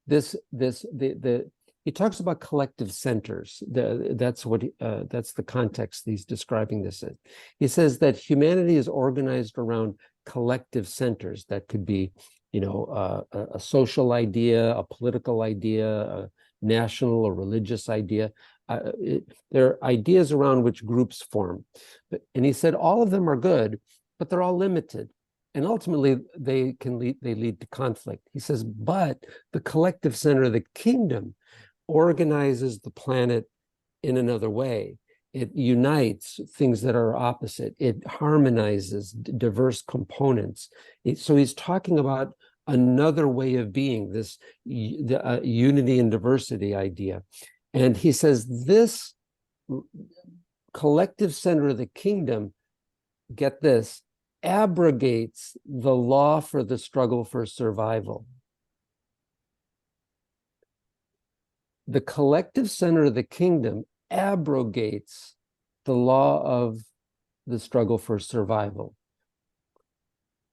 he talks about collective centers. That's the context he's describing this in. He says that humanity is organized around collective centers that could be, a social idea, a political idea, a national or religious idea. There are ideas around which groups form. And he said all of them are good, but they're all limited. And ultimately, they lead to conflict. He says, but the collective center of the kingdom organizes the planet in another way. It unites things that are opposite. It harmonizes diverse components. So he's talking about another way of being, this unity and diversity idea. And he says this collective center of the kingdom, get this, abrogates the law for the struggle for survival. The collective center of the kingdom abrogates the law of the struggle for survival.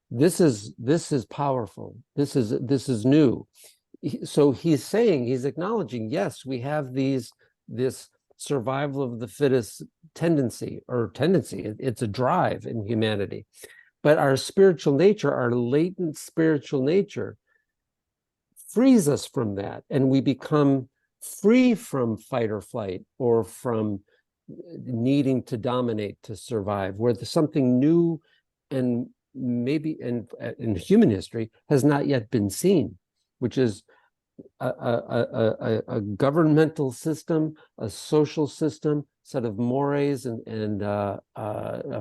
This is powerful. This is new. So he's saying, he's acknowledging, yes, we have this survival of the fittest tendency. It's a drive in humanity. But our spiritual nature, our latent spiritual nature, frees us from that, and we become free from fight or flight, or from needing to dominate to survive, where there's something new and maybe in human history has not yet been seen, which is a governmental system, a social system, set of mores and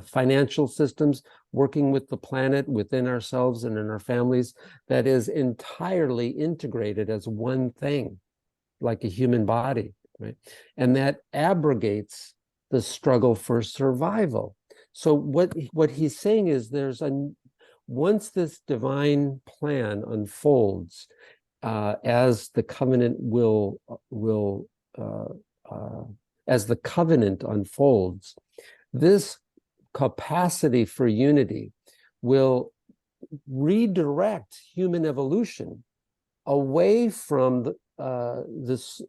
financial systems working with the planet, within ourselves and in our families, that is entirely integrated as one thing, like a human body, right? And that abrogates the struggle for survival. So what he's saying is once this divine plan unfolds, as the covenant as the covenant unfolds, this capacity for unity will redirect human evolution away from this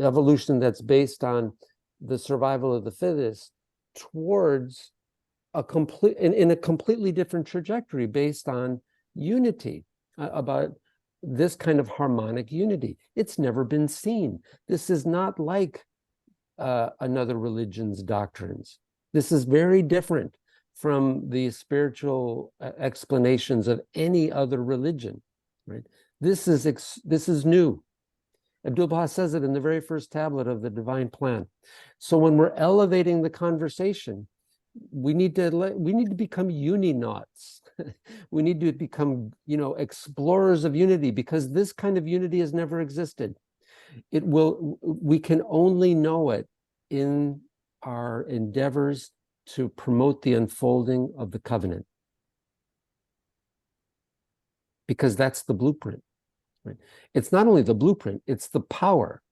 evolution that's based on the survival of the fittest, towards a completely different trajectory based on unity, about this kind of harmonic unity. It's never been seen. This is not like another religion's doctrines. This is very different from the spiritual explanations of any other religion, right? This is new. Abdu'l-Baha says it in the very first tablet of the Divine Plan. So when we're elevating the conversation, we need to become uninauts. We need to become, explorers of unity, because this kind of unity has never existed. We can only know it in our endeavors to promote the unfolding of the covenant, because that's the blueprint, right? It's not only the blueprint, it's the power,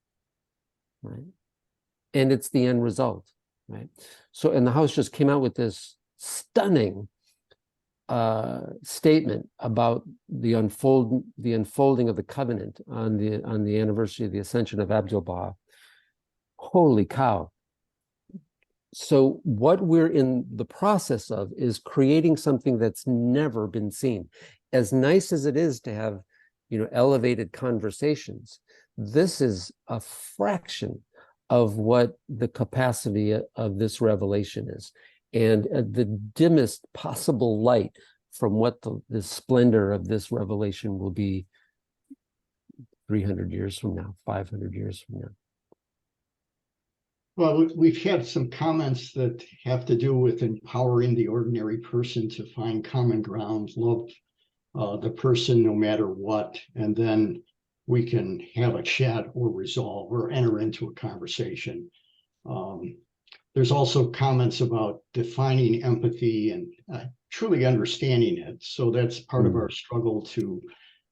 right? And it's the end result, right? So, and the House just came out with this stunning statement about the unfolding of the covenant on the anniversary of the ascension of Abdu'l-Baha. Holy cow. So what we're in the process of is creating something that's never been seen. As nice as it is to have, elevated conversations, this is a fraction of what the capacity of this revelation is. And the dimmest possible light from what the splendor of this revelation will be 300 years from now, 500 years from now. Well, we've had some comments that have to do with empowering the ordinary person to find common ground, love the person no matter what, and then we can have a chat or resolve or enter into a conversation. There's also comments about defining empathy and truly understanding it. So that's part of our struggle to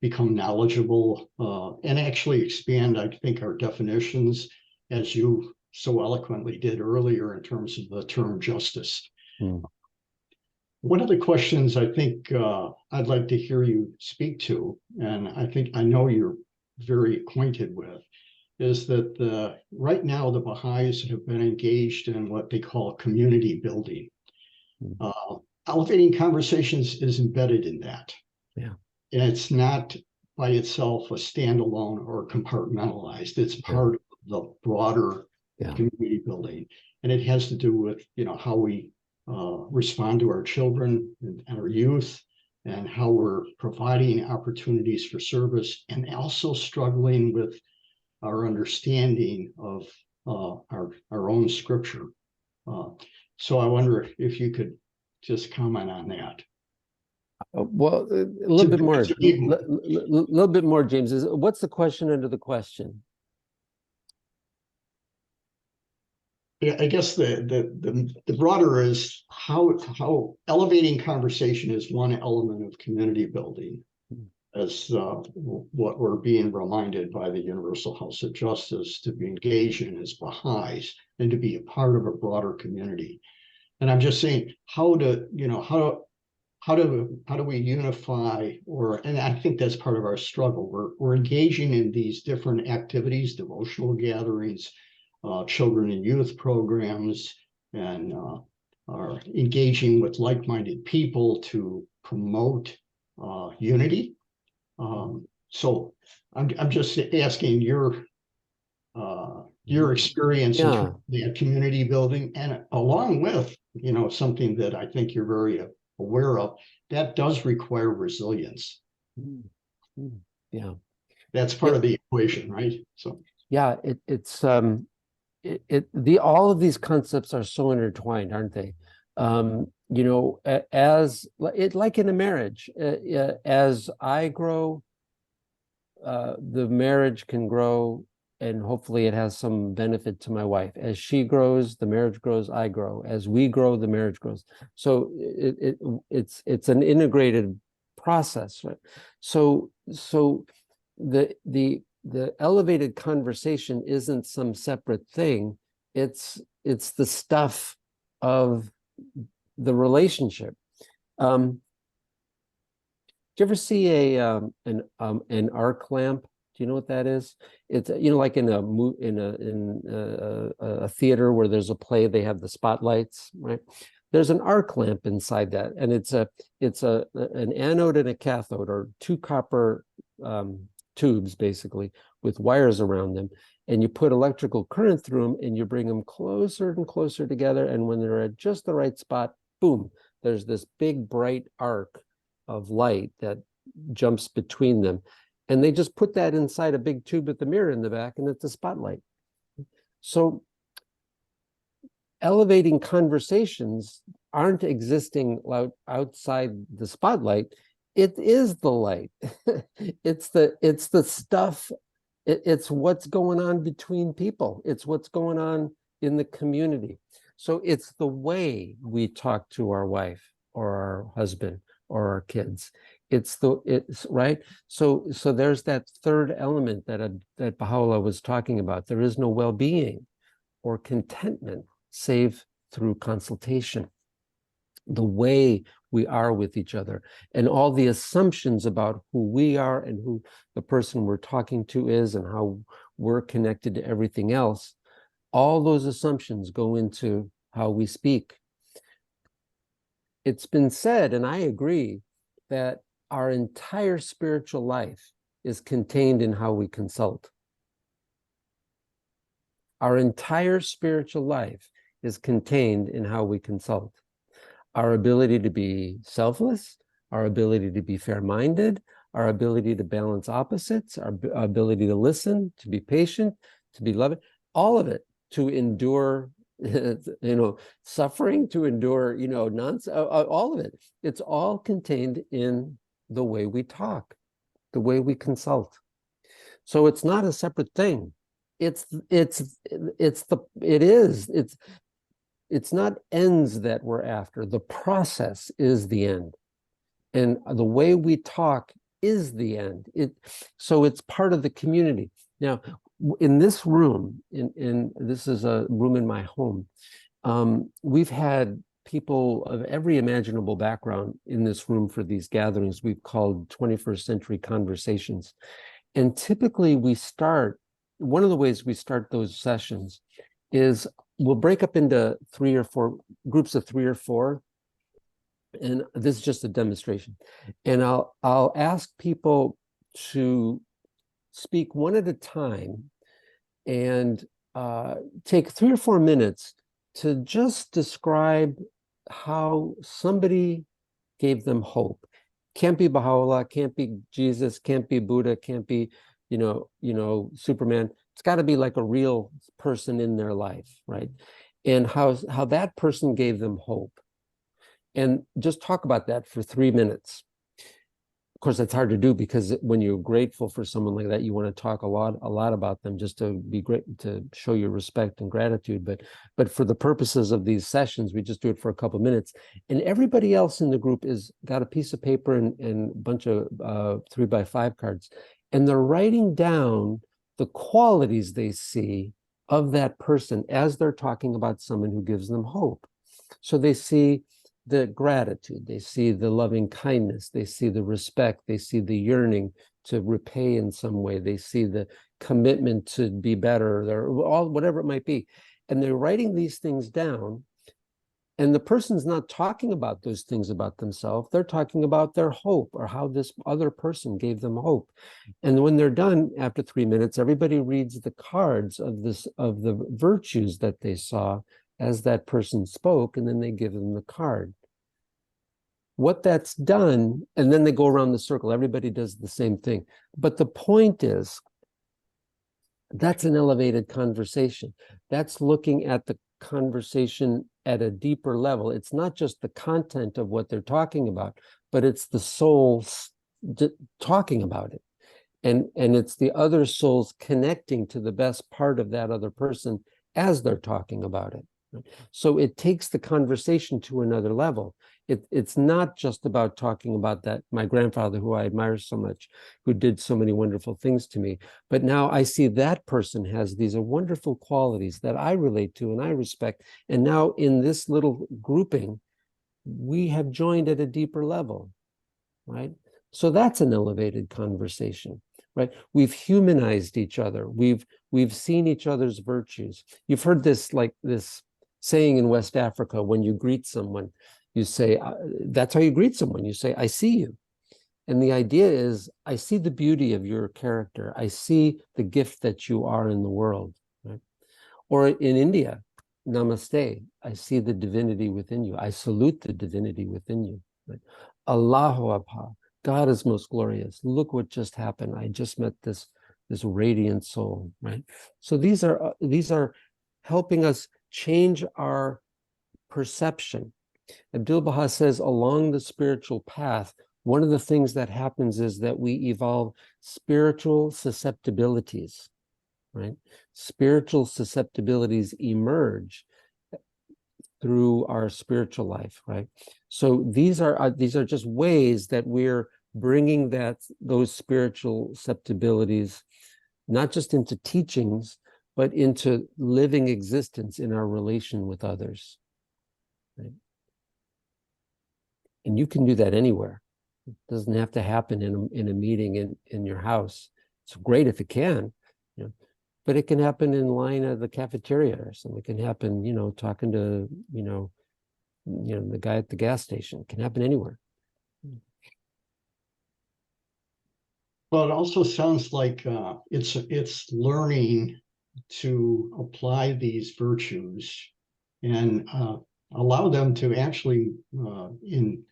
become knowledgeable and actually expand, I think, our definitions, as you so eloquently did earlier, in terms of the term justice. One of the questions I think I'd like to hear you speak to, and I know you're very acquainted with, is that right now the Baha'is have been engaged in what they call community building. Elevating conversations is embedded in that. Yeah. And it's not by itself a standalone or compartmentalized. It's Yeah. part of the broader Yeah. community building. And it has to do with, how we respond to our children and our youth, and how we're providing opportunities for service, and also struggling with our understanding of our own scripture. So I wonder if you could just comment on that. Well, a little bit more, little bit more, James. What's the question under the question? Yeah, I guess the broader is how elevating conversation is one element of community building, as what we're being reminded by the Universal House of Justice to be engaged in as Baha'is, and to be a part of a broader community. And I'm just saying, how do we unify, and I think that's part of our struggle. We're engaging in these different activities, devotional gatherings, children and youth programs, and are engaging with like-minded people to promote unity. So I'm just asking your experience in terms of the community building, and along with something that I think you're very aware of, that does require resilience. Yeah, that's part of the equation, right? So yeah, all of these concepts are so intertwined, aren't they? Like in a marriage, as I grow, the marriage can grow, and hopefully it has some benefit to my wife. As she grows, the marriage grows, I grow. As we grow, the marriage grows. So it's an integrated process, right? So the elevated conversation isn't some separate thing. It's the stuff of the relationship. Do you ever see an arc lamp? Do you know what that is? It's like in a theater where there's a play, they have the spotlights, right? There's an arc lamp inside that, and it's an anode and a cathode, or two copper tubes basically with wires around them, and you put electrical current through them, and you bring them closer and closer together, and when they're at just the right spot, boom, there's this big bright arc of light that jumps between them. And they just put that inside a big tube with the mirror in the back, and it's a spotlight. So elevating conversations aren't existing outside the spotlight. It is the light. It's the stuff. It's what's going on between people. It's what's going on in the community. So it's the way we talk to our wife or our husband or our kids. It's right. So there's that third element that Baha'u'llah was talking about. There is no well-being or contentment save through consultation. The way we are with each other, and all the assumptions about who we are and who the person we're talking to is, and how we're connected to everything else, all those assumptions go into how we speak. It's been said, and I agree, that our entire spiritual life is contained in how we consult. Our entire spiritual life is contained in how we consult. Our ability to be selfless, our ability to be fair-minded, our ability to balance opposites, our ability to listen, to be patient, to be loving, all of it, to endure suffering, to endure nonsense, all of it. It's all contained in the way we talk, the way we consult. So it's not a separate thing. It's not ends that we're after. The process is the end, and the way we talk is the end. So it's part of the community. Now, in this room, this is a room in my home, we've had people of every imaginable background in this room for these gatherings we've called 21st Century Conversations. And typically one of the ways we start those sessions is we'll break up into 3 or 4 groups of 3 or 4. And this is just a demonstration. And I'll ask people to speak one at a time and take 3 or 4 minutes to just describe how somebody gave them hope. Can't be Baha'u'llah, can't be Jesus, can't be Buddha, can't be, Superman. It's got to be like a real person in their life, right? And how that person gave them hope. And just talk about that for 3 minutes. Of course, that's hard to do because when you're grateful for someone like that, you want to talk a lot about them just to be great, to show your respect and gratitude. But for the purposes of these sessions, we just do it for a couple of minutes. And everybody else in the group is got a piece of paper and a bunch of 3x5 cards, and they're writing down the qualities they see of that person as they're talking about someone who gives them hope. So they see the gratitude, they see the loving kindness, they see the respect, they see the yearning to repay in some way, they see the commitment to be better, whatever it might be. And they're writing these things down, and the person's not talking about those things about themselves, they're talking about their hope or how this other person gave them hope. And when they're done, after 3 minutes, everybody reads the cards of the virtues that they saw as that person spoke, and then they give them the card. What that's done, and then they go around the circle. Everybody does the same thing. But the point is, that's an elevated conversation. That's looking at the conversation at a deeper level. It's not just the content of what they're talking about, but it's the soul talking about it. And it's the other souls connecting to the best part of that other person as they're talking about it. So it takes the conversation to another level. It's not just about talking about that, my grandfather, who I admire so much, who did so many wonderful things to me. But now I see that person has these wonderful qualities that I relate to and I respect. And now in this little grouping, we have joined at a deeper level, right? So that's an elevated conversation, right? We've humanized each other. We've seen each other's virtues. You've heard this saying in West Africa, when you greet someone, you say, that's how you greet someone. You say, I see you. And the idea is, I see the beauty of your character. I see the gift that you are in the world. Right? Or in India, namaste. I see the divinity within you. I salute the divinity within you. Right? Allahu Akbar. God is most glorious. Look what just happened. I just met this radiant soul. Right? So these are helping us change our perception. Abdu'l-Baha says, along the spiritual path, one of the things that happens is that we evolve spiritual susceptibilities, right? Spiritual susceptibilities emerge through our spiritual life, right? So these are just ways that we're bringing those spiritual susceptibilities, not just into teachings, but into living existence in our relation with others. Right? And you can do that anywhere. It doesn't have to happen in a meeting in your house. It's great if it can, but it can happen in line at the cafeteria or something. It can happen, talking to, the guy at the gas station. It can happen anywhere. Well, it also sounds like it's learning to apply these virtues and allow them to actually, in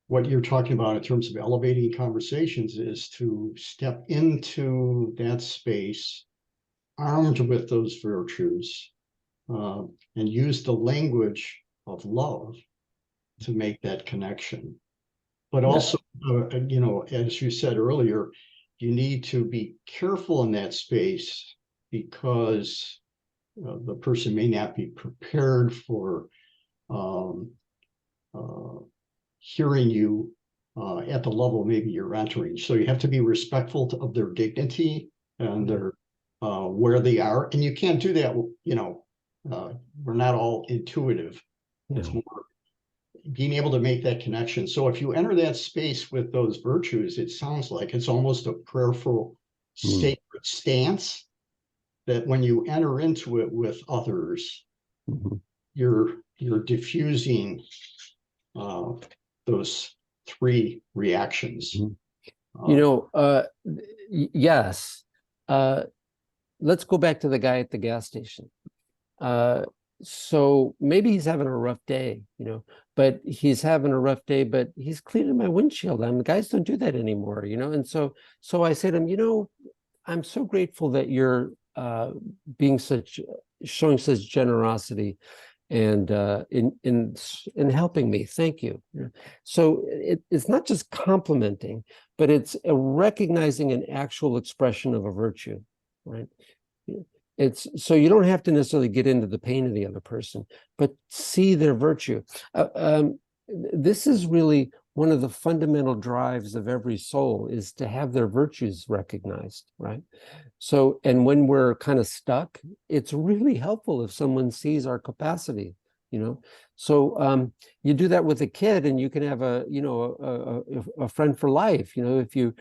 what you're talking about in terms of elevating conversations, is to step into that space armed with those virtues and use the language of love to make that connection. But also, as you said earlier, you need to be careful in that space because the person may not be prepared for hearing you at the level maybe you're entering. So you have to be respectful of their dignity and their where they are. And you can't do that, we're not all intuitive. It's more being able to make that connection. So if you enter that space with those virtues, it sounds like it's almost a prayerful, sacred stance that when you enter into it with others, you're diffusing those 3 reactions. You know, yes. Let's go back to the guy at the gas station. So maybe he's having a rough day, you know, but he's having a rough day, but he's cleaning my windshield. I mean, guys don't do that anymore, you know? And so I say to him, you know, I'm so grateful that you're showing such generosity and in helping me. Thank you. So it's not just complimenting, but it's a recognizing an actual expression of a virtue, right? It's so you don't have to necessarily get into the pain of the other person, but see their virtue. This is really one of the fundamental drives of every soul, is to have their virtues recognized, right? So, and when we're kind of stuck, it's really helpful if someone sees our capacity, you know? So you do that with a kid and you can have a friend for life, you know, if you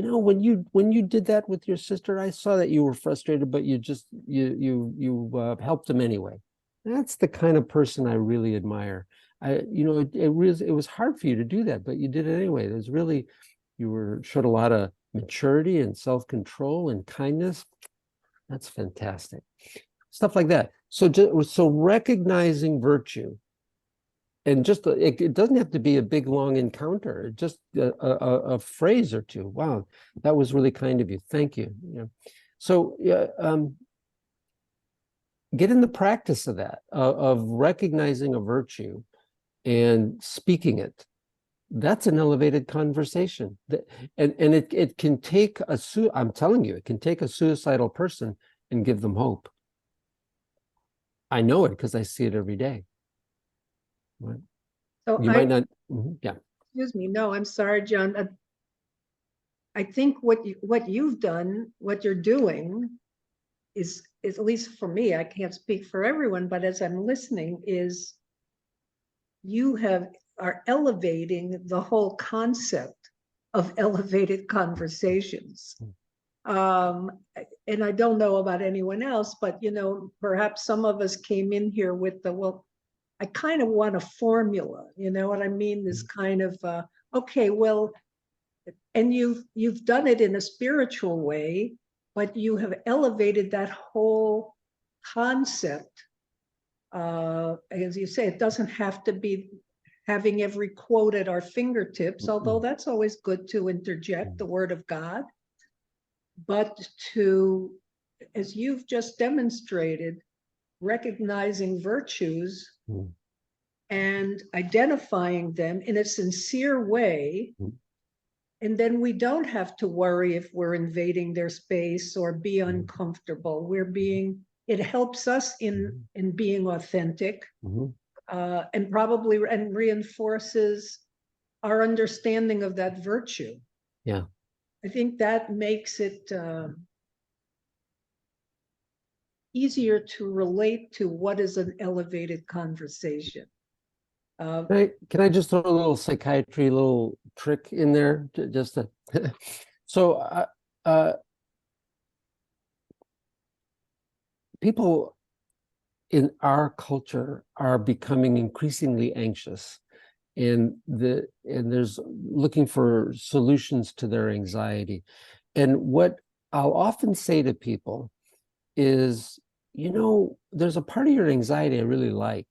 know, when you did that with your sister, I saw that you were frustrated, but you just helped them anyway. That's the kind of person I really admire. It was hard for you to do that, but you did it anyway. It was really, showed a lot of maturity and self-control and kindness. That's fantastic. Stuff like that. So recognizing virtue. And just it doesn't have to be a big long encounter. Just a phrase or two. Wow, that was really kind of you. Thank you. So get in the practice of that, of recognizing a virtue and speaking it. That's an elevated conversation. And it can take I'm telling you, it can take a suicidal person and give them hope. I know it because I see it every day. Right. So you might not, yeah. Excuse me. No, I'm sorry, John. I think what you've done, what you're doing is at least for me, I can't speak for everyone, but as I'm listening, is you are elevating the whole concept of elevated conversations. And I don't know about anyone else, but you know, perhaps some of us came in here with I kind of want a formula, you know what I mean? This kind of, okay, well, and you've done it in a spiritual way, but you have elevated that whole concept. As you say, it doesn't have to be having every quote at our fingertips, although that's always good to interject the word of God, but to, as you've just demonstrated, recognizing virtues and identifying them in a sincere way. And then we don't have to worry if we're invading their space or be uncomfortable. It helps us in being authentic, and probably reinforces our understanding of that virtue. Yeah. I think that makes it easier to relate to what is an elevated conversation. Can I just throw a little psychiatry, little trick in there? Just to so people in our culture are becoming increasingly anxious, and there's looking for solutions to their anxiety. And what I'll often say to people is, you know, there's a part of your anxiety I really like,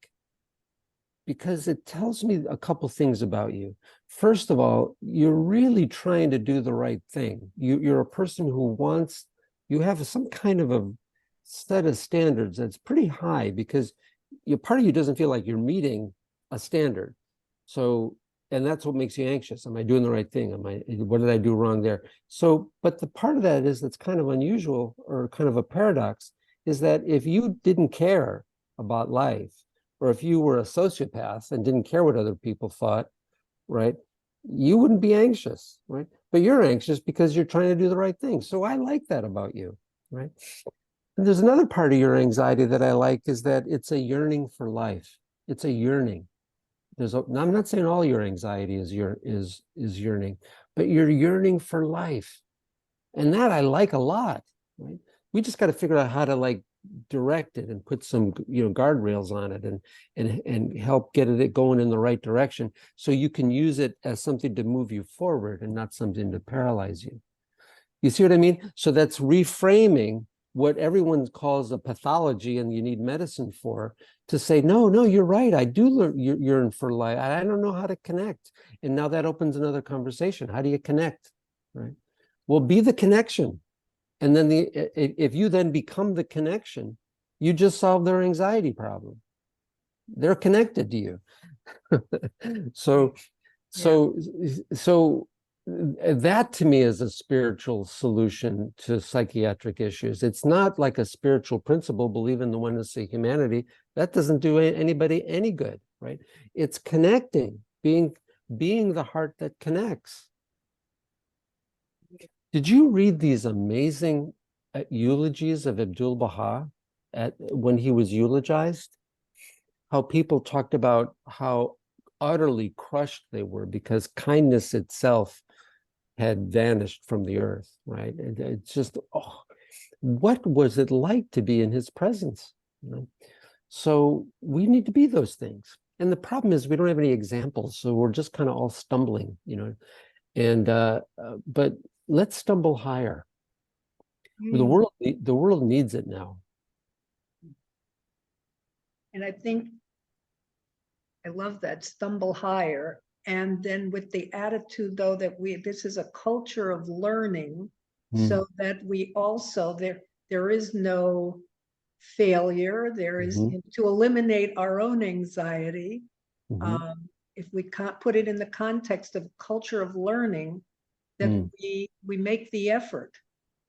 because it tells me a couple things about you. First of all, you're really trying to do the right thing. You're a person who you have some kind of a set of standards that's pretty high, because part of you doesn't feel like you're meeting a standard. So, and that's what makes you anxious. Am I doing the right thing? What did I do wrong there? So, but the part of that that's kind of unusual, or kind of a paradox, is that if you didn't care about life, or if you were a sociopath and didn't care what other people thought, right, you wouldn't be anxious, right? But you're anxious because you're trying to do the right thing. So I like that about you, right? And there's another part of your anxiety that I like, is that it's a yearning for life. It's a yearning. I'm not saying all your anxiety is yearning, but you're yearning for life. And that I like a lot, right? We just got to figure out how to direct it and put some, guardrails on it, and help get it going in the right direction, so you can use it as something to move you forward and not something to paralyze you. You see what I mean? So that's reframing what everyone calls a pathology and you need medicine for, to say, no, you're right. I do yearn for life. I don't know how to connect. And now that opens another conversation. How do you connect? Right? Well, be the connection. And then if you then become the connection, you just solve their anxiety problem. They're connected to you. So that to me is a spiritual solution to psychiatric issues. It's not like a spiritual principle, believe in the oneness of humanity. That doesn't do anybody any good, right? It's connecting, being the heart that connects. Did you read these amazing eulogies of Abdul Baha when he was eulogized? How people talked about how utterly crushed they were because kindness itself had vanished from the earth, right? And it's just, what was it like to be in his presence? So we need to be those things. And the problem is we don't have any examples, so we're just kind of all stumbling, And but let's stumble higher. The world needs it now. And I think I love that, stumble higher. And then with the attitude, though, that this is a culture of learning, so that we also, there is no failure, there is, to eliminate our own anxiety. If we can't put it in the context of culture of learning, that we make the effort,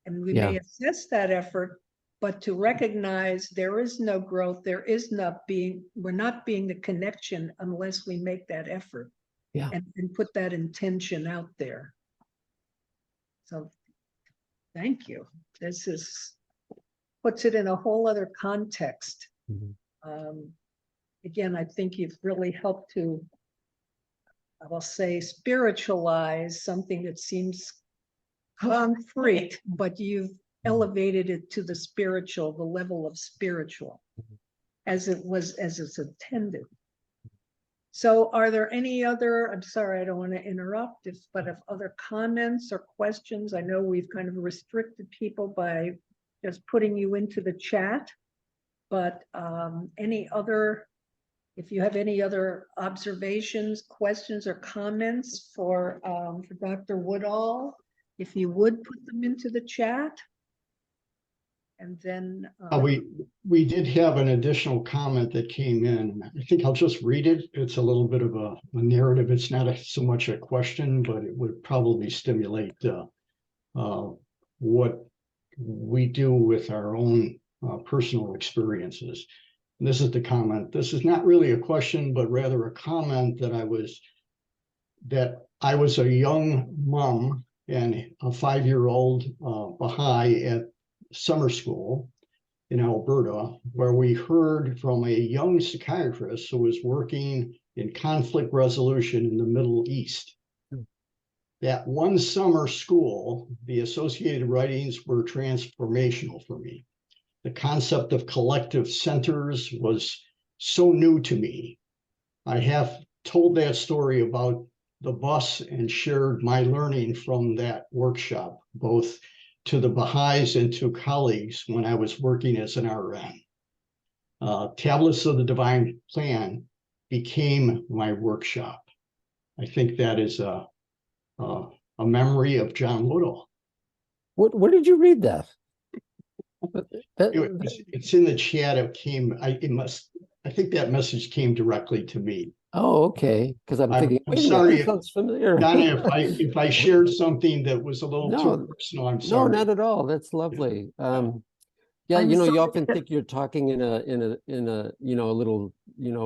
and we may assess that effort, but to recognize there is no growth, we're not being the connection unless we make that effort. And put that intention out there. So thank you. This puts it in a whole other context. Again, I think you've really helped to, I will say, spiritualize something that seems concrete, but you've elevated it to the spiritual, the level of spiritual, as it's intended. So are there any other, I'm sorry, I don't want to interrupt, but if other comments or questions, I know we've kind of restricted people by just putting you into the chat, but if you have any other observations, questions, or comments for Dr. Woodall, if you would put them into the chat. And then we did have an additional comment that came in. I think I'll just read it. It's a little bit of a narrative. It's not so much a question, but it would probably stimulate what we do with our own personal experiences. And this is the comment. This is not really a question, but rather a comment that I was a young mom and a 5-year-old Baha'i at summer school in Alberta, where we heard from a young psychiatrist who was working in conflict resolution in the Middle East. That one summer school, the associated writings were transformational for me. The concept of collective centers was so new to me. I have told that story about the bus and shared my learning from that workshop, both to the Baha'is and to colleagues when I was working as an RN. Tablets of the Divine Plan became my workshop. I think that is a memory of John Woodall. Where did you read that? It's in the chat. I think that message came directly to me. Oh, okay. Because I'm thinking, I'm sorry, that sounds familiar. Donna, if I shared something that was a little too personal, I'm sorry. No, not at all. That's lovely. Yeah, you often think you're talking in a little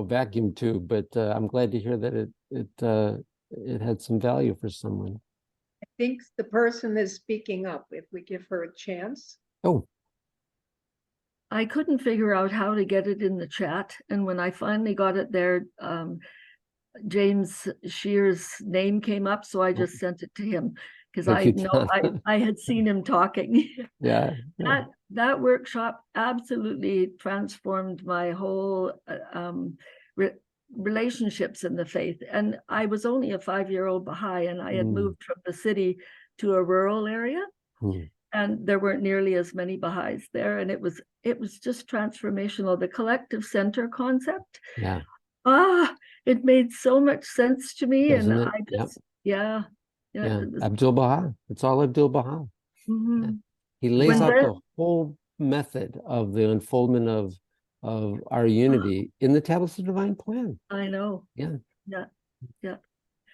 vacuum tube, but I'm glad to hear that it had some value for someone. I think the person is speaking up. If we give her a chance. Oh. I couldn't figure out how to get it in the chat. And when I finally got it there, James Shear's name came up. So I just sent it to him. because Thank I you, know John. I had seen him talking. Yeah. That workshop absolutely transformed my whole relationships in the faith. And I was only a 5-year-old Baha'i, and I had moved from the city to a rural area. And there weren't nearly as many Baha'is there. And it was just transformational. The collective center concept. Yeah. It made so much sense to me. Doesn't And it? I just, yeah. Abdul Baha. It's all Abdul Baha. He lays out the whole method of the unfoldment of our unity in the Tablets of Divine Plan. I know. Yeah.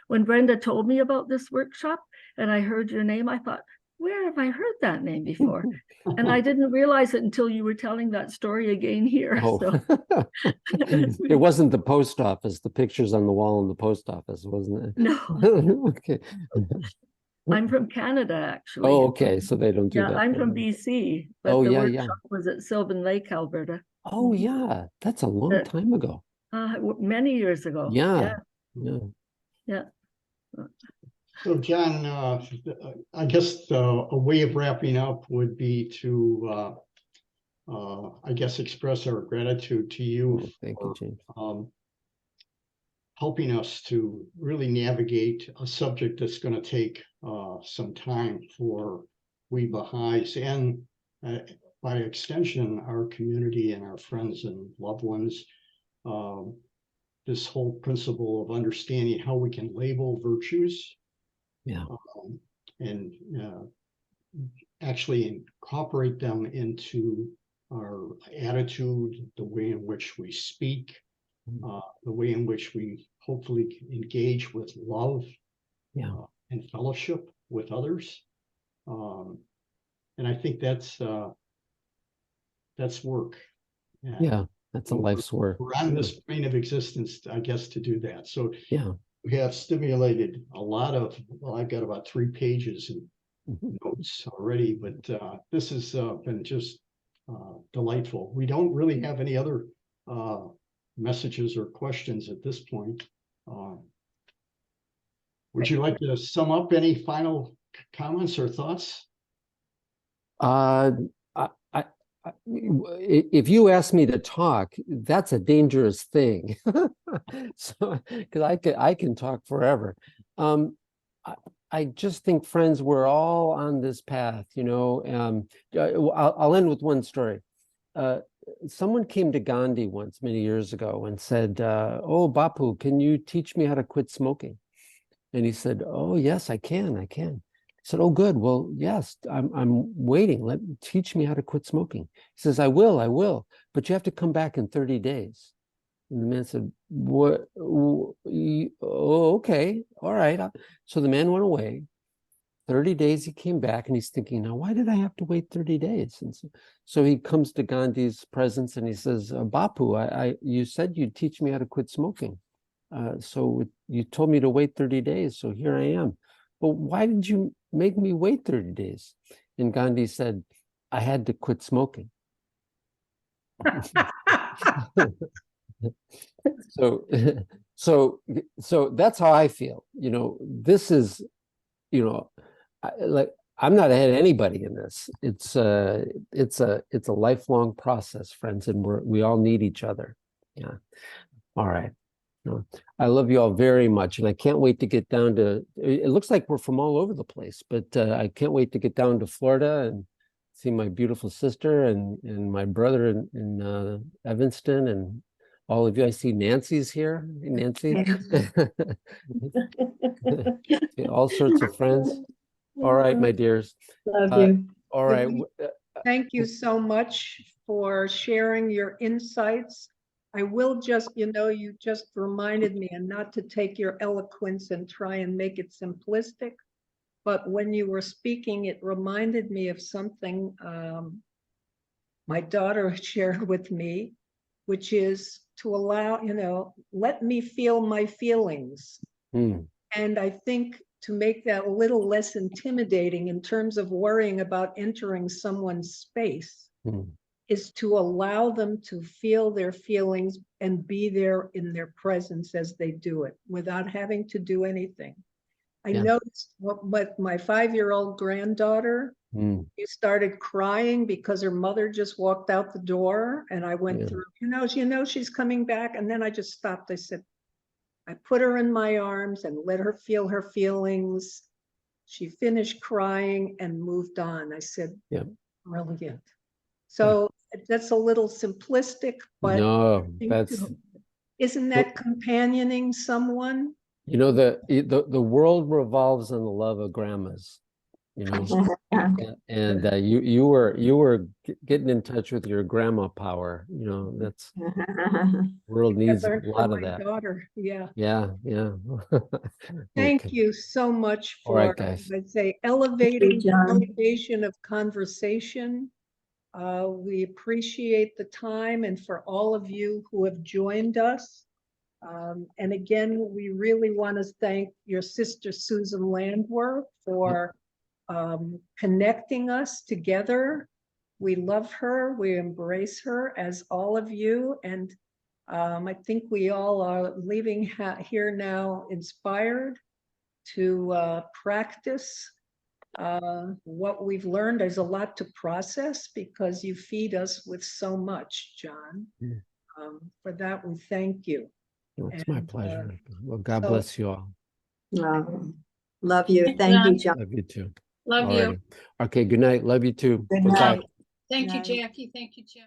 When Brenda told me about this workshop and I heard your name, I thought, where have I heard that name before? And I didn't realize it until you were telling that story again here. Oh. So. It wasn't the post office, the pictures on the wall in the post office, wasn't it? No. Okay. I'm from Canada, actually. Oh, okay. So they don't do that. I'm from BC, but the workshop was at Sylvan Lake, Alberta. Oh, yeah. That's a long time ago. Many years ago. Yeah. So, John, I guess a way of wrapping up would be to, I guess, express our gratitude to you Thank you, James. Helping us to really navigate a subject that's going to take some time for we Baha'is and by extension, our community and our friends and loved ones. This whole principle of understanding how we can label virtues. And actually incorporate them into our attitude, the way in which we speak, the way in which we hopefully engage with love and fellowship with others. And I think that's work. That's a life's work. We're on this plane of existence, I guess, to do that. So we have stimulated a lot of, well, I've got about 3 pages in notes already, but this has been just delightful. We don't really have any other messages or questions at this point. Would you like to sum up any final comments or thoughts? If you ask me to talk, that's a dangerous thing. So, because I can talk forever. I just think, friends, we're all on this path. I'll end with one story. Someone came to Gandhi once, many years ago, and said, "Oh, Bapu, can you teach me how to quit smoking?" And he said, "Oh, yes, I can. I said, "Oh, good. Well, yes, I'm waiting. Teach me how to quit smoking." He says, I will, but you have to come back in 30 days. And the man said, "What? Oh, okay. All right." So the man went away. 30 days he came back, and he's thinking, now, why did I have to wait 30 days? And so he comes to Gandhi's presence and he says, "Bapu, you said you'd teach me how to quit smoking. So you told me to wait 30 days. So here I am. But why did you make me wait 30 days? And Gandhi said, "I had to quit smoking." So that's how I feel. This is, I'm not ahead of anybody in this. It's a lifelong process, friends, and we all need each other. Yeah. All right. I love you all very much, and I can't wait to get down to, it looks like we're from all over the place, but I can't wait to get down to Florida and see my beautiful sister and my brother in Evanston, and all of you. I see Nancy's here. Hey, Nancy. All sorts of friends. All right, my dears. Love you. All right. Thank you so much for sharing your insights. I will just, you just reminded me, and not to take your eloquence and try and make it simplistic, but when you were speaking, it reminded me of something my daughter shared with me, which is to allow, let me feel my feelings. And I think to make that a little less intimidating in terms of worrying about entering someone's space is to allow them to feel their feelings and be there in their presence as they do it without having to do anything. I Yeah. noticed what my 5-year-old granddaughter, Mm, she started crying because her mother just walked out the door, and I went Yeah. through, she's coming back. And then I just stopped. I said, I put her in my arms and let her feel her feelings. She finished crying and moved on. I said, Yeah. brilliant. So that's a little simplistic, but No, I think, that's, isn't that companioning someone? you know, the world revolves on the love of grandmas, you know. And you were getting in touch with your grandma power, you know, that's world I needs a learned lot from of my that. daughter. Yeah. Yeah, yeah. Thank Okay. you so much All right, for, guys. I'd say, elevating the John. elevation of conversation. We appreciate the time, and for all of you who have joined us. And again, we really want to thank your sister Susan Landwehr for connecting us together. We love her, we embrace her, as all of you, and I think we all are leaving here now inspired to practice what we've learned. There's a lot to process because you feed us with so much, John. Yeah. For that, we thank you. Well, it's my And, pleasure. Well, God so- bless you all. Love you. Thanks, Thank you, John. John. Love you too. Love you. Alrighty. Okay, good night. Love you too. Good Bye-bye. night. Thank you, Night. Jackie. Thank you, Jim.